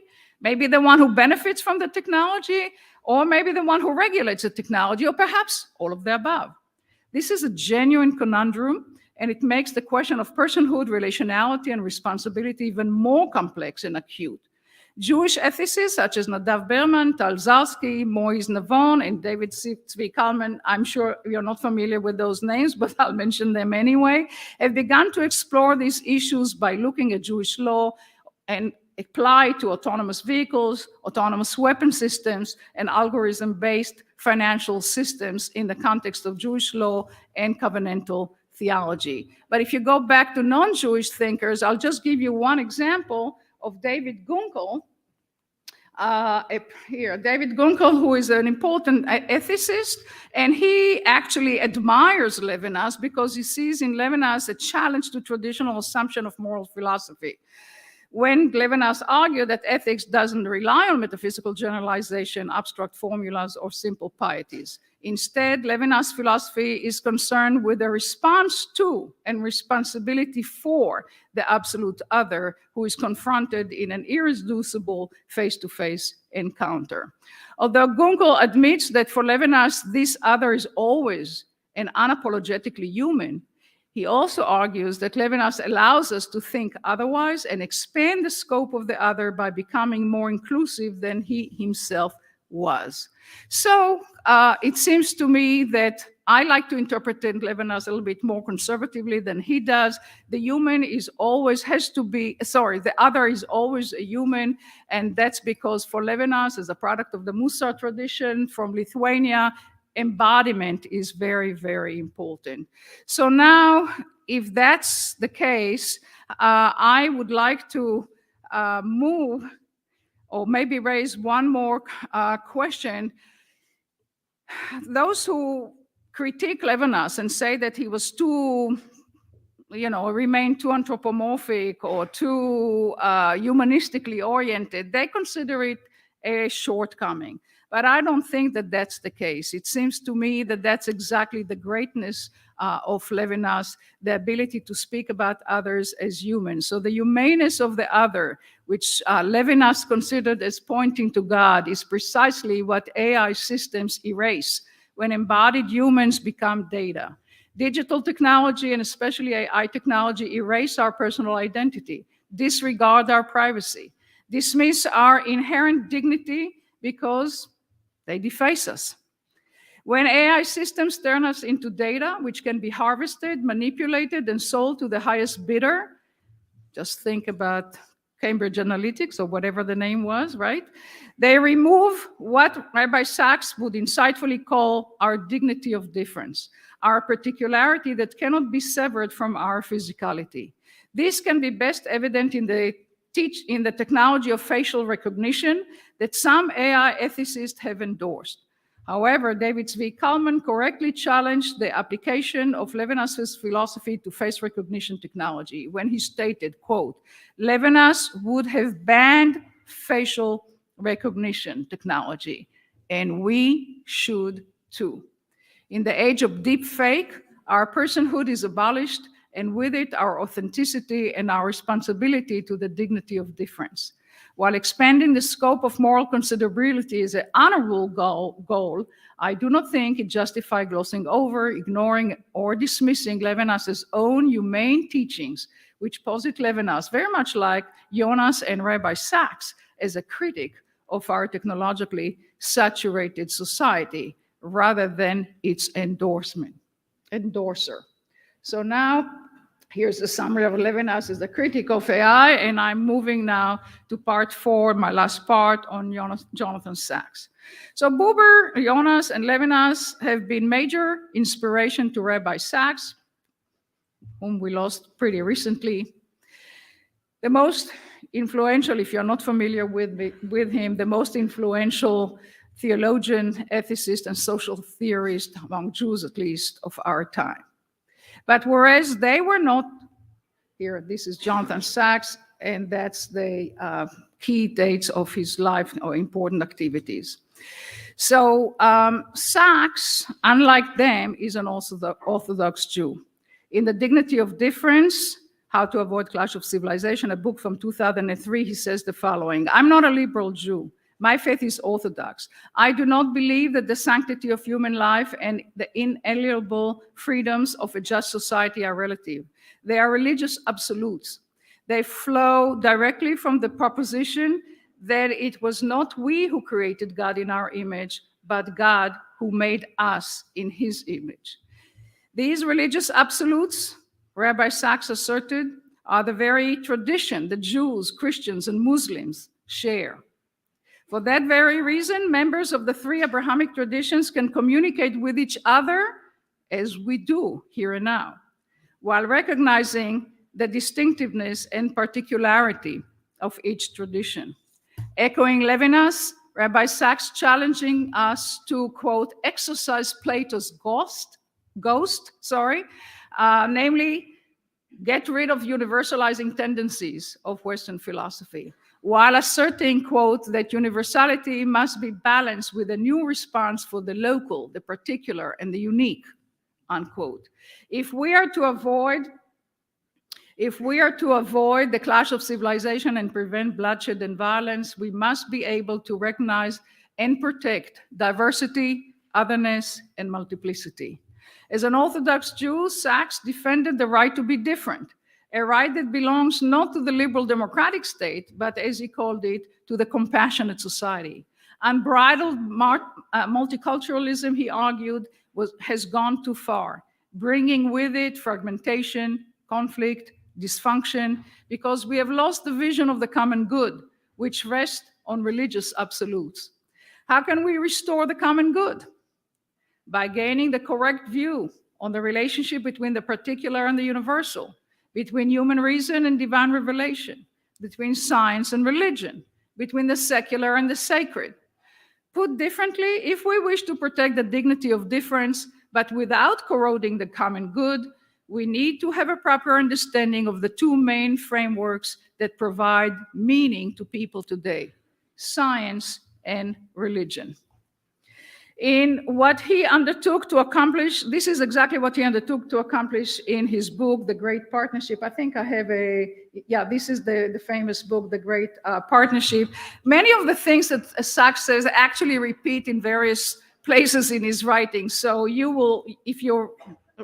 maybe the one who benefits from the technology, or maybe the one who regulates the technology, or perhaps all of the above? This is a genuine conundrum, and it makes the question of personhood, relationality, and responsibility even more complex and acute. Jewish ethicists such as Nadav Berman, Tal Zalsky, Moise Navon, and David Zvi Kalman, I'm sure you're not familiar with those names, but I'll mention them anyway, have begun to explore these issues by looking at Jewish law and apply to autonomous vehicles, autonomous weapon systems, and algorithm-based financial systems in the context of Jewish law and covenantal theology. But if you go back to non-Jewish thinkers, I'll just give you one example of David Gunkel. Here, David Gunkel, who is an important ethicist, and he actually admires Levinas because he sees in Levinas a challenge to traditional assumption of moral philosophy. When Levinas argued that ethics doesn't rely on metaphysical generalization, abstract formulas, or simple pieties. Instead, Levinas' philosophy is concerned with the response to and responsibility for the absolute other who is confronted in an irreducible face-to-face encounter. Although Gunkel admits that for Levinas, this other is always and unapologetically human, he also argues that Levinas allows us to think otherwise and expand the scope of the other by becoming more inclusive than he himself was. So it seems to me that I like to interpret Levinas a little bit more conservatively than he does. The human is always, the other is always a human, and that's because for Levinas, as a product of the Musar tradition from Lithuania, embodiment is very, very important. So now, if that's the case, I would like to move or maybe raise one more question. Those who critique Levinas and say that he was too, remained too anthropomorphic or too humanistically oriented, they consider it a shortcoming. But I don't think that that's the case. It seems to me that that's exactly the greatness of Levinas, the ability to speak about others as humans. So the humaneness of the other, which Levinas considered as pointing to God, is precisely what AI systems erase when embodied humans become data. Digital technology, and especially AI technology, erase our personal identity, disregard our privacy, dismiss our inherent dignity because they deface us. When AI systems turn us into data, which can be harvested, manipulated, and sold to the highest bidder, just think about Cambridge Analytica or whatever the name was, right? They remove what Rabbi Sachs would insightfully call our dignity of difference, our particularity that cannot be severed from our physicality. This can be best evident in the technology of facial recognition that some AI ethicists have endorsed. However, David Zvi Kalman correctly challenged the application of Levinas' philosophy to face recognition technology when he stated, quote, Levinas would have banned facial recognition technology, and we should too. In the age of deep fake, our personhood is abolished, and with it, our authenticity and our responsibility to the dignity of difference. While expanding the scope of moral considerability is an honorable goal, I do not think it justifies glossing over, ignoring, or dismissing Levinas' own humane teachings, which posit Levinas very much like Jonas and Rabbi Sachs as a critic of our technologically saturated society, rather than its endorser. So now, here's a summary of Levinas as a critic of AI, and I'm moving now to part 4, my last part, on Jonathan Sachs. So Buber, Jonas, and Levinas have been major inspiration to Rabbi Sachs, whom we lost pretty recently. The most influential, if you're not familiar with him, the most influential theologian, ethicist, and social theorist, among Jews at least, of our time. But whereas they were not, here, this is Jonathan Sachs, and that's the key dates of his life or important activities. So Sachs, unlike them, is an Orthodox Jew. In The Dignity of Difference, How to Avoid Clash of Civilization, a book from 2003, he says the following: I'm not a liberal Jew. My faith is orthodox. I do not believe that the sanctity of human life and the inalienable freedoms of a just society are relative. They are religious absolutes. They flow directly from the proposition that it was not we who created God in our image, but God who made us in his image. These religious absolutes, Rabbi Sachs asserted, are the very tradition that Jews, Christians, and Muslims share. For that very reason, members of the 3 Abrahamic traditions can communicate with each other as we do here and now, while recognizing the distinctiveness and particularity of each tradition. Echoing Levinas, Rabbi Sachs challenging us to, quote, exercise Plato's ghost, namely, get rid of universalizing tendencies of Western philosophy. while asserting, quote, that universality must be balanced with a new response for the local, the particular, and the unique, unquote. If we are to avoid the clash of civilization and prevent bloodshed and violence, we must be able to recognize and protect diversity, otherness, and multiplicity. As an Orthodox Jew, Sachs defended the right to be different, a right that belongs not to the liberal democratic state, but as he called it, to the compassionate society. Unbridled multiculturalism, he argued, has gone too far, bringing with it fragmentation, conflict, dysfunction, because we have lost the vision of the common good, which rests on religious absolutes. How can we restore the common good? By gaining the correct view on the relationship between the particular and the universal, between human reason and divine revelation, between science and religion, between the secular and the sacred. Put differently, if we wish to protect the dignity of difference, but without corroding the common good, we need to have a proper understanding of the two main frameworks that provide meaning to people today, science and religion. In what he undertook to accomplish, this is exactly what he undertook to accomplish in his book, The Great Partnership. I think I have this is the famous book, The Great Partnership. Many of the things that Sachs says actually repeat in various places in his writing. So you will, if you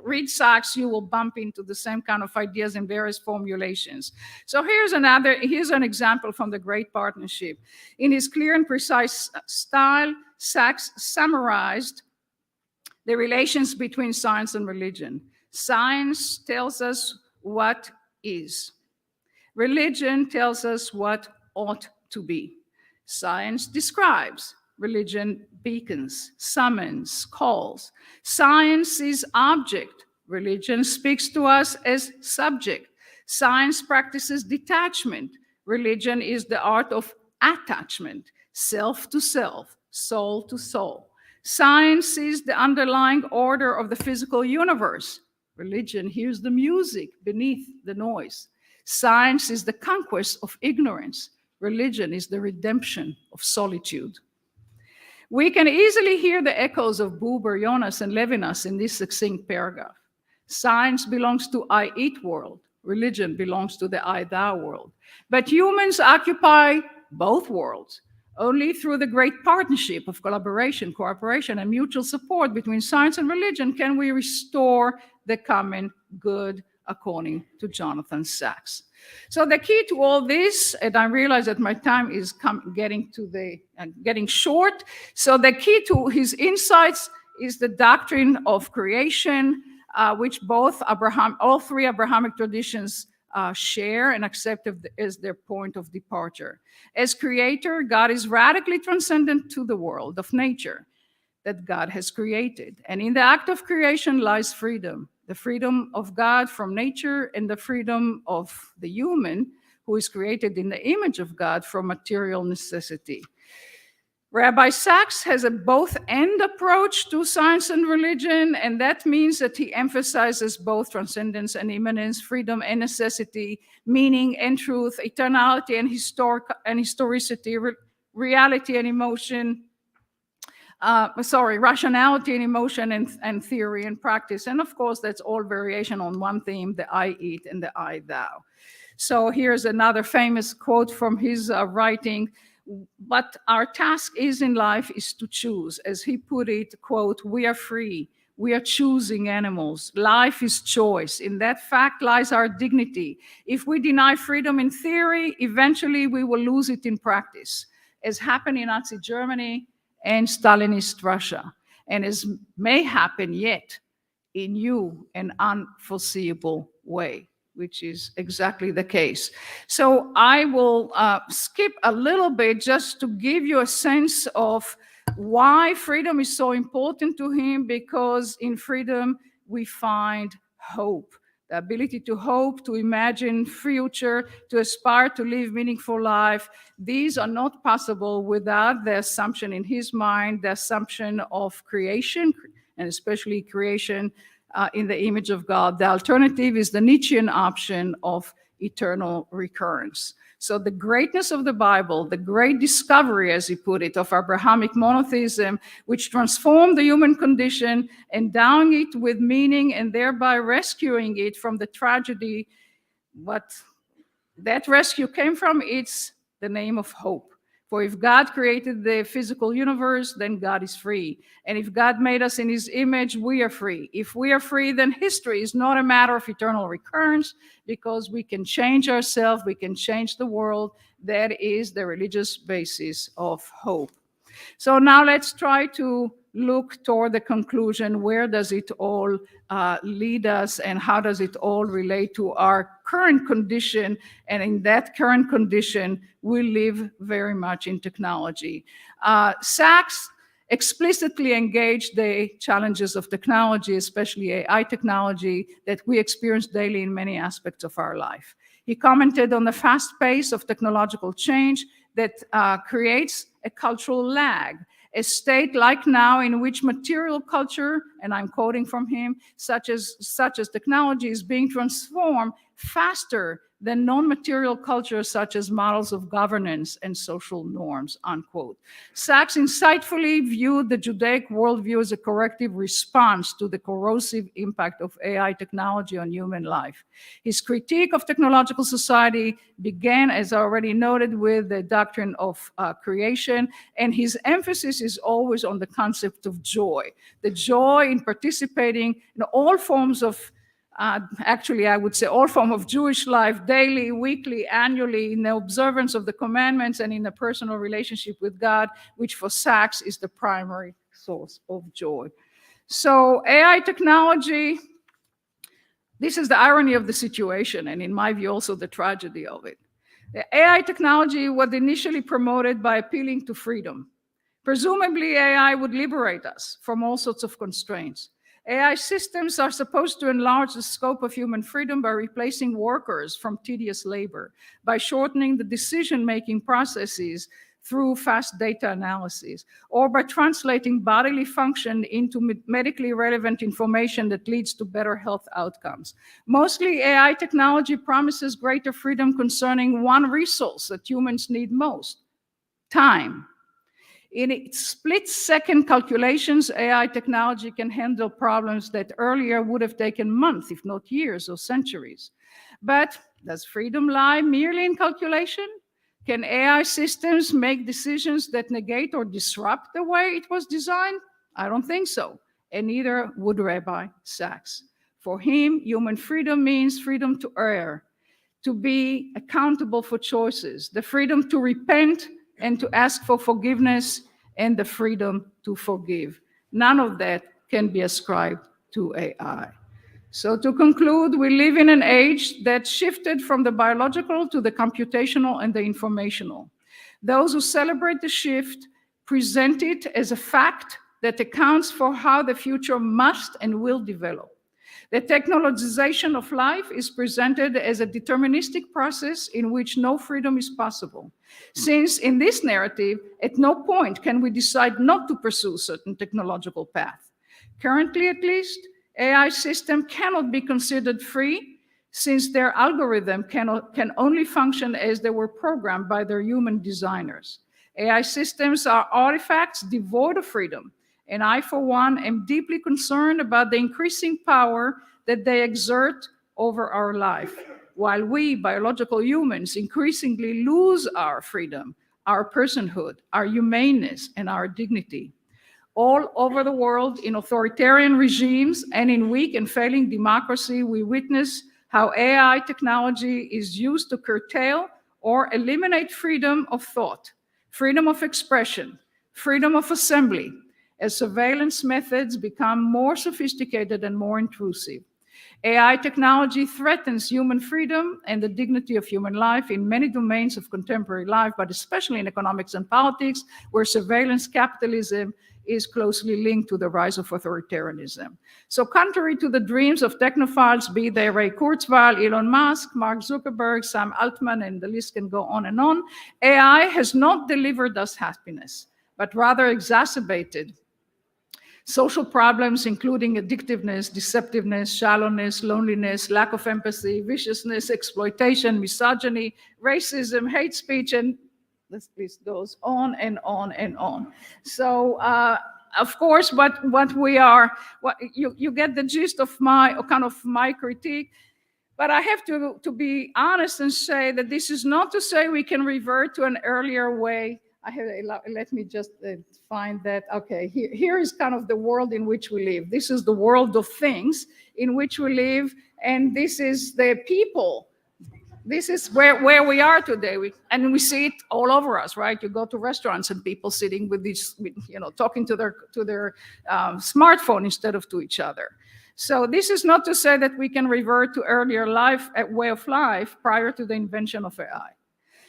read Sachs, you will bump into the same kind of ideas in various formulations. So here's an example from The Great Partnership. In his clear and precise style, Sachs summarized the relations between science and religion. Science tells us what is. Religion tells us what ought to be. Science describes. Religion beacons, summons, calls. Science is object. Religion speaks to us as subject. Science practices detachment. Religion is the art of attachment, self to self, soul to soul. Science is the underlying order of the physical universe. Religion hears the music beneath the noise. Science is the conquest of ignorance. Religion is the redemption of solitude. We can easily hear the echoes of Buber, Jonas, and Levinas in this succinct paragraph. Science belongs to I-it world. Religion belongs to the I-thou world. But humans occupy both worlds. Only through the great partnership of collaboration, cooperation, and mutual support between science and religion can we restore the common good, according to Jonathan Sachs. So the key to all this, and I realize that my time is getting short. So the key to his insights is the doctrine of creation, which all three Abrahamic traditions share and accept as their point of departure. As creator, God is radically transcendent to the world of nature that God has created. And in the act of creation lies freedom, the freedom of God from nature and the freedom of the human who is created in the image of God from material necessity. Rabbi Sachs has a both-and approach to science and religion, and that means that he emphasizes both transcendence and immanence, freedom and necessity, meaning and truth, eternality and historicity, reality and emotion, rationality and emotion and theory and practice. And of course, that's all variation on one theme, the I-it and the I-thou. So here's another famous quote from his writing. What our task is in life is to choose. As he put it, quote, we are free. We are choosing animals. Life is choice. In that fact lies our dignity. If we deny freedom in theory, eventually we will lose it in practice, as happened in Nazi Germany and Stalinist Russia, and as may happen yet in new and unforeseeable way, which is exactly the case. So I will skip a little bit just to give you a sense of why freedom is so important to him, because in freedom we find hope. The ability to hope, to imagine future, to aspire to live meaningful life. These are not possible without the assumption in his mind, the assumption of creation, and especially creation in the image of God. The alternative is the Nietzschean option of eternal recurrence. So the greatness of the Bible, the great discovery, as he put it, of Abrahamic monotheism, which transformed the human condition, endowing it with meaning and thereby rescuing it from the tragedy. What that rescue came from, it's the name of hope. For if God created the physical universe, then God is free. And if God made us in his image, we are free. If we are free, then history is not a matter of eternal recurrence, because we can change ourselves, we can change the world. That is the religious basis of hope. So now let's try to look toward the conclusion. Where does it all lead us, and how does it all relate to our current condition? And in that current condition, we live very much in technology. Sachs explicitly engaged the challenges of technology, especially AI technology, that we experience daily in many aspects of our life. He commented on the fast pace of technological change that creates a cultural lag, a state like now in which material culture, and I'm quoting from him, such as technology, is being transformed faster than non-material culture, such as models of governance and social norms, unquote. Sachs insightfully viewed the Judaic worldview as a corrective response to the corrosive impact of AI technology on human life. His critique of technological society began, as I already noted, with the doctrine of creation, and his emphasis is always on the concept of joy. The joy in participating in all forms of actually, I would say all forms of Jewish life, daily, weekly, annually, in the observance of the commandments and in a personal relationship with God, which for Sachs is the primary source of joy. So AI technology, this is the irony of the situation, and in my view, also the tragedy of it. The AI technology was initially promoted by appealing to freedom. Presumably, AI would liberate us from all sorts of constraints. AI systems are supposed to enlarge the scope of human freedom by replacing workers from tedious labor, by shortening the decision-making processes through fast data analysis, or by translating bodily function into medically relevant information that leads to better health outcomes. Mostly, AI technology promises greater freedom concerning one resource that humans need most: time. In its split-second calculations, AI technology can handle problems that earlier would have taken months, if not years or centuries. But does freedom lie merely in calculation? Can AI systems make decisions that negate or disrupt the way it was designed? I don't think so, and neither would Rabbi Sachs. For him, human freedom means freedom to err, to be accountable for choices, the freedom to repent and to ask for forgiveness, and the freedom to forgive. None of that can be ascribed to AI. So to conclude, we live in an age that shifted from the biological to the computational and the informational. Those who celebrate the shift present it as a fact that accounts for how the future must and will develop. The technologization of life is presented as a deterministic process in which no freedom is possible, since in this narrative, at no point can we decide not to pursue certain technological path. Currently, at least, AI system cannot be considered free, since their algorithm can only function as they were programmed by their human designers. AI systems are artifacts devoid of freedom, and I, for one, am deeply concerned about the increasing power that they exert over our life, while we, biological humans, increasingly lose our freedom, our personhood, our humaneness, and our dignity. All over the world, in authoritarian regimes and in weak and failing democracy, we witness how AI technology is used to curtail or eliminate freedom of thought, freedom of expression, freedom of assembly, as surveillance methods become more sophisticated and more intrusive. AI technology threatens human freedom and the dignity of human life in many domains of contemporary life, but especially in economics and politics, where surveillance capitalism is closely linked to the rise of authoritarianism. So contrary to the dreams of technophiles, be they Ray Kurzweil, Elon Musk, Mark Zuckerberg, Sam Altman, and the list can go on, AI has not delivered us happiness, but rather exacerbated social problems including addictiveness, deceptiveness, shallowness, loneliness, lack of empathy, viciousness, exploitation, misogyny, racism, hate speech, and this list goes on and on and on. So, of course, what you get the gist of my critique. But I have to be honest and say that this is not to say we can revert to an earlier way. Let me just find that. Okay, here is kind of the world in which we live. This is the world of things in which we live, and this is the people. This is where we are today. And we see it all over us, right? You go to restaurants and people sitting with talking to their smartphone instead of to each other. So this is not to say that we can revert to earlier way of life prior to the invention of AI,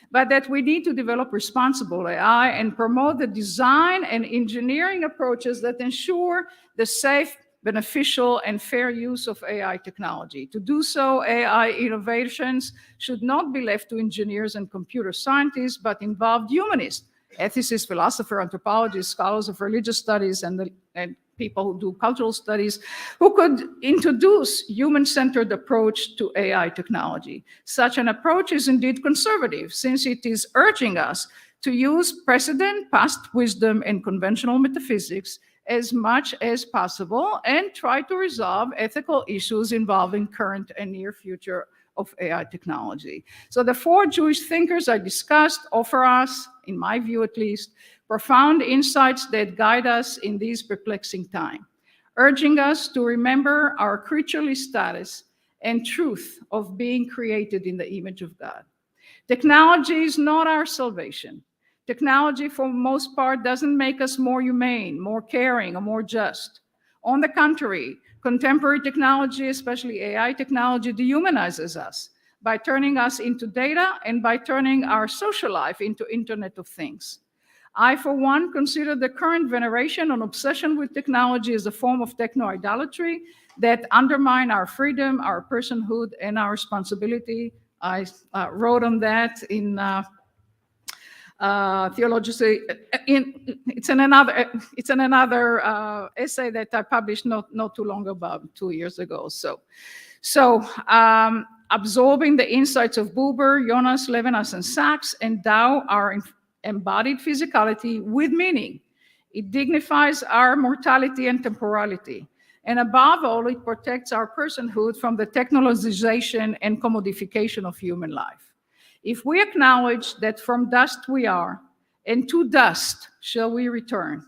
but that we need to develop responsible AI and promote the design and engineering approaches that ensure the safe, beneficial, and fair use of AI technology. To do so, AI innovations should not be left to engineers and computer scientists, but involve humanists, ethicists, philosophers, anthropologists, scholars of religious studies, and people who do cultural studies, who could introduce human-centered approach to AI technology. Such an approach is indeed conservative, since it is urging us to use precedent, past wisdom, and conventional metaphysics as much as possible and try to resolve ethical issues involving current and near future of AI technology. So the four Jewish thinkers I discussed offer us, in my view at least, profound insights that guide us in these perplexing times, urging us to remember our creaturely status and truth of being created in the image of God. Technology is not our salvation. Technology, for the most part, doesn't make us more humane, more caring, or more just. On the contrary, contemporary technology, especially AI technology, dehumanizes us by turning us into data and by turning our social life into Internet of Things. I, for one, consider the current veneration and obsession with technology as a form of techno-idolatry that undermine our freedom, our personhood, and our responsibility. I wrote on that in Theology. It's in another essay that I published not too long ago, 2 years ago. So absorbing the insights of Buber, Jonas, Levinas, and Sachs endow our embodied physicality with meaning. It dignifies our mortality and temporality. And above all, it protects our personhood from the technologization and commodification of human life. If we acknowledge that from dust we are, and to dust shall we return,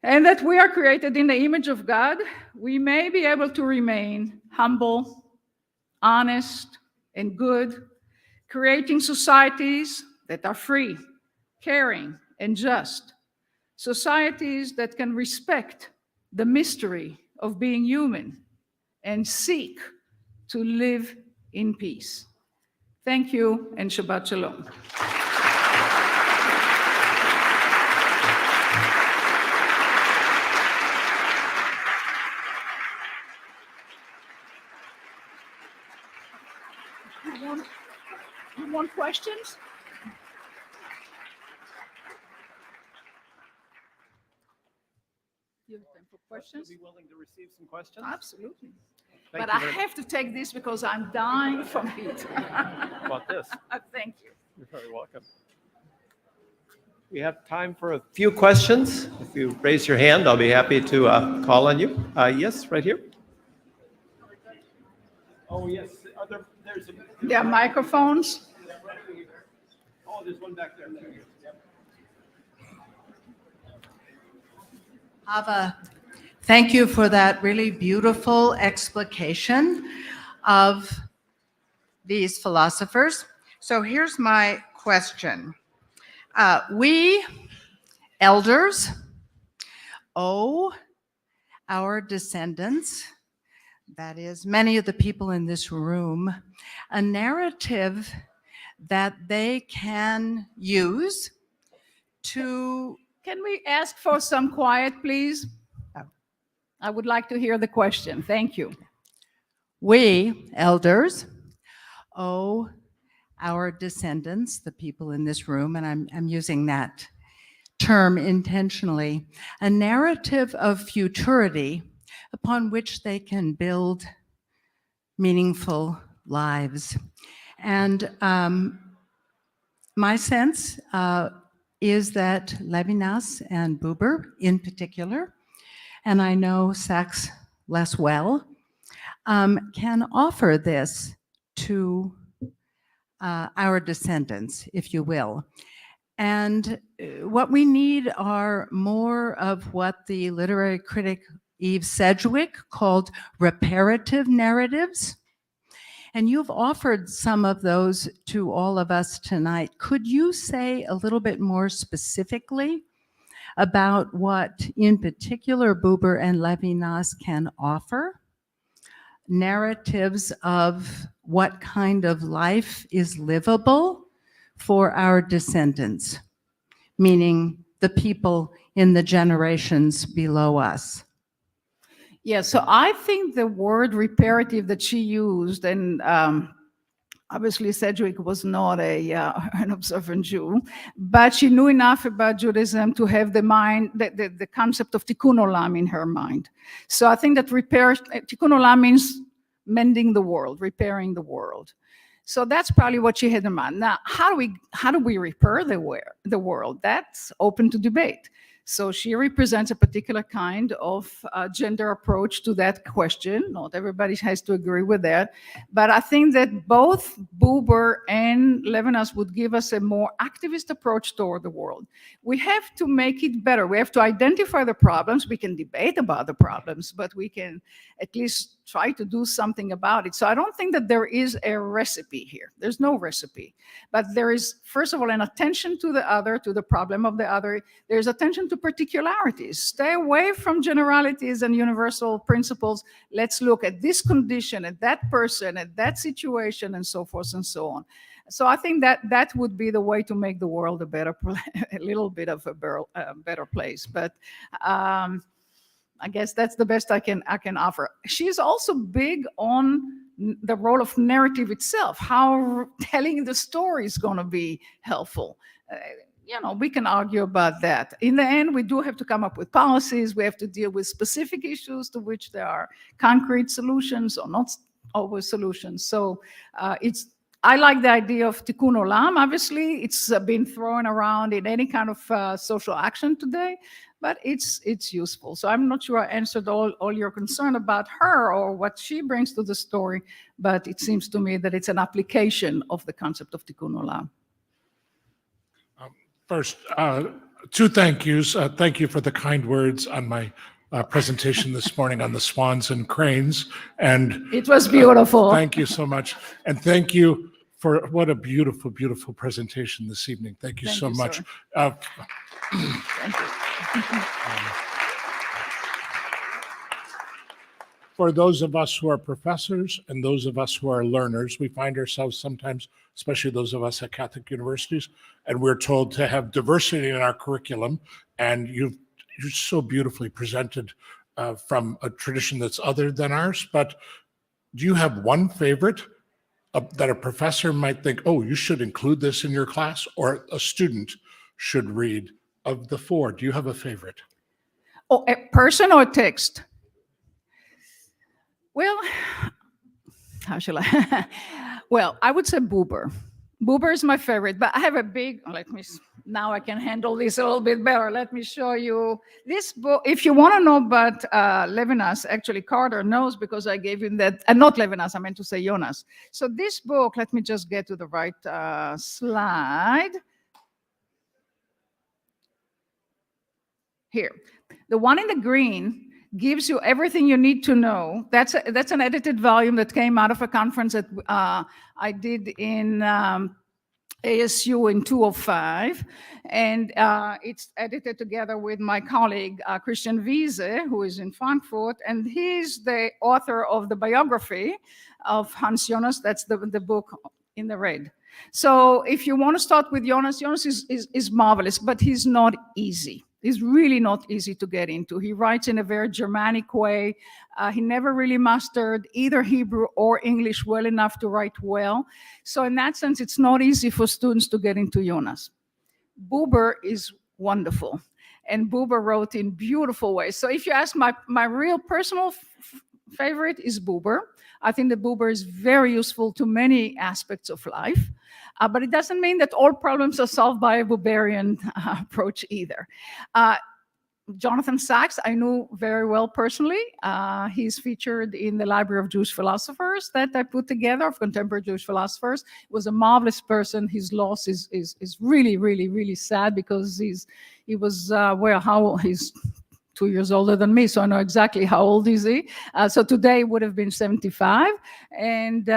and that we are created in the image of God, we may be able to remain humble, honest, and good, creating societies that are free, caring, and just, societies that can respect the mystery of being human and seek to live in peace. Thank you, and Shabbat Shalom. You want questions? You have time for questions? Be willing to receive some questions? Absolutely. Thank But you I very have to take this because I'm dying from heat. much about this. Thank you. You're very welcome. We have time for a few questions. If you raise your hand, I'll be happy to call on you. Yes, right here. Oh, yes. There are microphones. Oh, there's one back there. Ava, thank you for that really beautiful explication of these philosophers. So here's my question. We elders owe our descendants, that is, many of the people in this room, a narrative that they can use to... Can we ask for some quiet, please? I would like to hear the question. Thank you. We, elders, owe our descendants, the people in this room, and I'm using that term intentionally, a narrative of futurity upon which they can build meaningful lives. And my sense is that Levinas and Buber in particular, and I know Sachs less well, can offer this to our descendants, if you will. And what we need are more of what the literary critic Eve Sedgwick called reparative narratives. And you've offered some of those to all of us tonight. Could you say a little bit more specifically about what, in particular, Buber and Levinas can offer? Narratives of what kind of life is livable for our descendants, meaning the people in the generations below us. Yeah, so I think the word reparative that she used, and obviously Sedgwick was not an observant Jew, but she knew enough about Judaism to have the concept of tikkun olam in her mind. So I think that tikkun olam means mending the world, repairing the world. So that's probably what she had in mind. Now, how do we repair the world? That's open to debate. So she represents a particular kind of gender approach to that question. Not everybody has to agree with that. But I think that both Buber and Levinas would give us a more activist approach toward the world. We have to make it better. We have to identify the problems. We can debate about the problems, but we can at least try to do something about it. So I don't think that there is a recipe here. There's no recipe. But there is, first of all, an attention to the other, to the problem of the other. There's attention to particularities. Stay away from generalities and universal principles. Let's look at this condition, at that person, at that situation, and so forth and so on. So I think that would be the way to make the world a little bit of a better place. But I guess that's the best I can offer. She's also big on the role of narrative itself, how telling the story is going to be helpful. We can argue about that. In the end, we do have to come up with policies. We have to deal with specific issues to which there are concrete solutions or not always solutions. So I like the idea of tikkun olam. Obviously, it's been thrown around in any kind of social action today, but it's useful. So I'm not sure I answered all your concern about her or what she brings to the story, but it seems to me that it's an application of the concept of tikkun olam. First, two thank yous. Thank you for the kind words on my presentation this morning on the swans and cranes. And it was beautiful. Thank you so much. And thank you for what a beautiful, beautiful presentation this evening. Thank you so much. Thank you. For those of us who are professors and those of us who are learners, we find ourselves sometimes, especially those of us at Catholic universities, and we're told to have diversity in our curriculum. And you're so beautifully presented from a tradition that's other than ours. But do you have one favorite that a professor might think, oh, you should include this in your class, or a student should read? Of the four, do you have a favorite? Oh, a person or a text? Well, how shall I? Well, I would say Buber. Buber is my favorite, but I have a big, now I can handle this a little bit better. Let me show you this book. If you want to know about Levinas, actually Carter knows because I gave him that, not Levinas, I meant to say Jonas. So this book, let me just get to the right slide. Here, the one in the green gives you everything you need to know. That's an edited volume that came out of a conference that I did in ASU in 2005, and it's edited together with my colleague Christian Wiese, who is in Frankfurt, and he's the author of the biography of Hans Jonas. That's the book in the red. So if you want to start with Jonas, Jonas is marvelous, but he's not easy. He's really not easy to get into. He writes in a very Germanic way. He never really mastered either Hebrew or English well enough to write well. So in that sense, it's not easy for students to get into Jonas. Buber is wonderful. And Buber wrote in beautiful ways. So if you ask my real personal favorite is Buber. I think that Buber is very useful to many aspects of life, but it doesn't mean that all problems are solved by a Buberian approach either. Jonathan Sachs, I knew very well personally. He's featured in the Library of Jewish Philosophers that I put together, of contemporary Jewish philosophers. He was a marvelous person. His loss is really, really, really sad because he's 2 years older than me, so I know exactly how old is he. So today would have been 75, and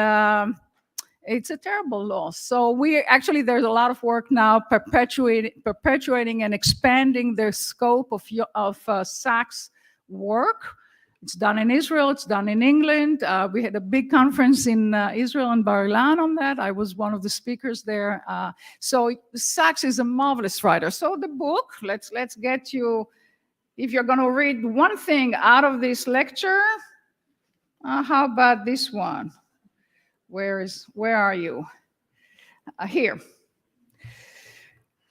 it's a terrible loss. So there's a lot of work now perpetuating and expanding the scope of Sachs' work. It's done in Israel, it's done in England. We had a big conference in Israel and Bar Ilan on that. I was one of the speakers there. So Sachs is a marvelous writer. So the book, let's get you, if you're gonna read one thing out of this lecture, how about this one? Where are you? Here.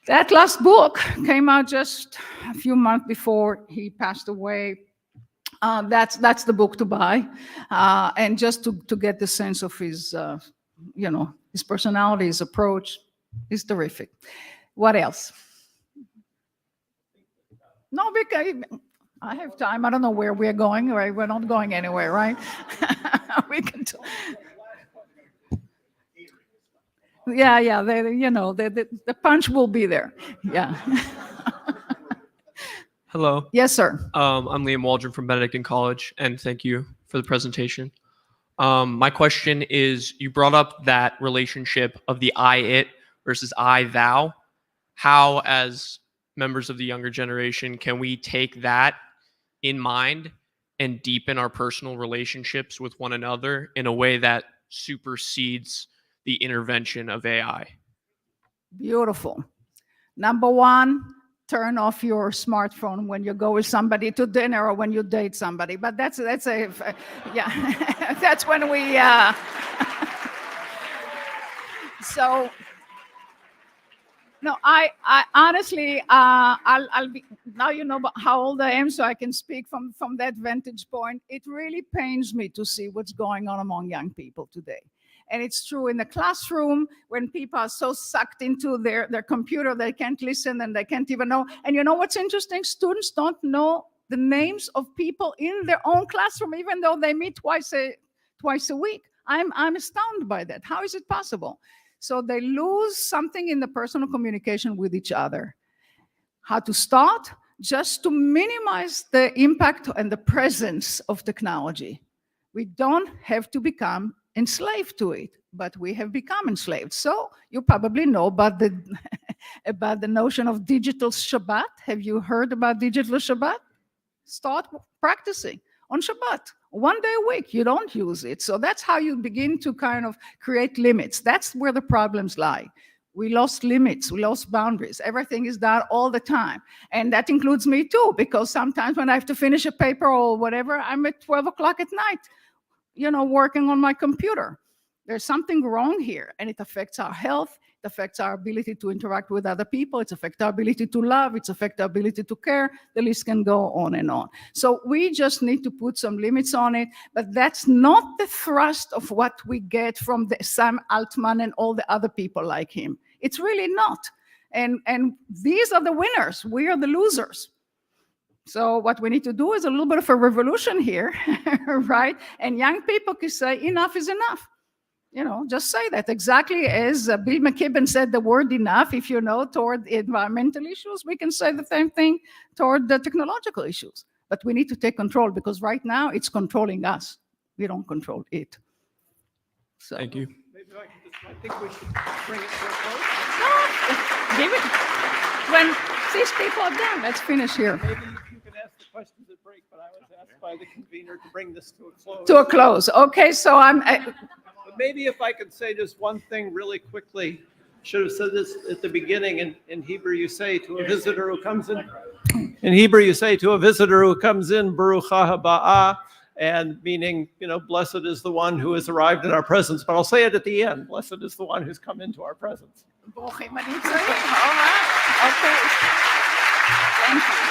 That last book came out just a few months before he passed away. That's the book to buy, and just to get the sense of his, his personality, his approach is terrific. What else? No, because I have time. I don't know where we're going. Right? We're not going anywhere, right? We can. Yeah. The punch will be there. Yeah. Hello. Yes, sir. I'm Liam Waldron from Benedictine College, and thank you for the presentation. My question is, you brought up that relationship of the I-it versus I-thou. How, as members of the younger generation, can we take that in mind and deepen our personal relationships with one another in a way that supersedes the intervention of AI? Beautiful. Number one, turn off your smartphone when you go with somebody to dinner or when you date somebody. But that's when we. So. No, I honestly, I'll be, now you know how old I am, so I can speak from that vantage point. It really pains me to see what's going on among young people today. And it's true in the classroom when people are so sucked into their computer, they can't listen and they can't even know. And you know what's interesting? Students don't know the names of people in their own classroom, even though they meet twice a week. I'm astounded by that. How is it possible? So they lose something in the personal communication with each other. How to start? Just to minimize the impact and the presence of technology. We don't have to become enslaved to it, but we have become enslaved. So you probably know about the notion of digital Shabbat. Have you heard about digital Shabbat? Start practicing on Shabbat. 1 day a week, you don't use it. So that's how you begin to kind of create limits. That's where the problems lie. We lost limits, we lost boundaries. Everything is done all the time. And that includes me too, because sometimes when I have to finish a paper or whatever, I'm at 12 o'clock at night, working on my computer. There's something wrong here, and it affects our health. It affects our ability to interact with other people. It affects our ability to love. It affects our ability to care. The list can go on and on. So we just need to put some limits on it, but that's not the thrust of what we get from Sam Altman and all the other people like him. It's really not. And these are the winners. We are the losers. So what we need to do is a little bit of a revolution here, right? And young people can say, enough is enough. Just say that. Exactly as Bill McKibben said the word enough, toward environmental issues, we can say the same thing toward the technological issues. But we need to take control, because right now it's controlling us. We don't control it. So. Thank you. Maybe I think we should bring it to a close. No, give it. When these people are done, let's finish here. Maybe you can ask the questions at break, but I was asked by the convener to bring this to a close. To a close. Okay, so But maybe if I could say just one thing really quickly. Should have said this at the beginning. In Hebrew, you say to a visitor who comes in. In Hebrew, you say to a visitor who comes in, Baruch haba'ah, and meaning, blessed is the one who has arrived in our presence. But I'll say it at the end. Blessed is the one who's come into our presence. All right. Okay. Thank you.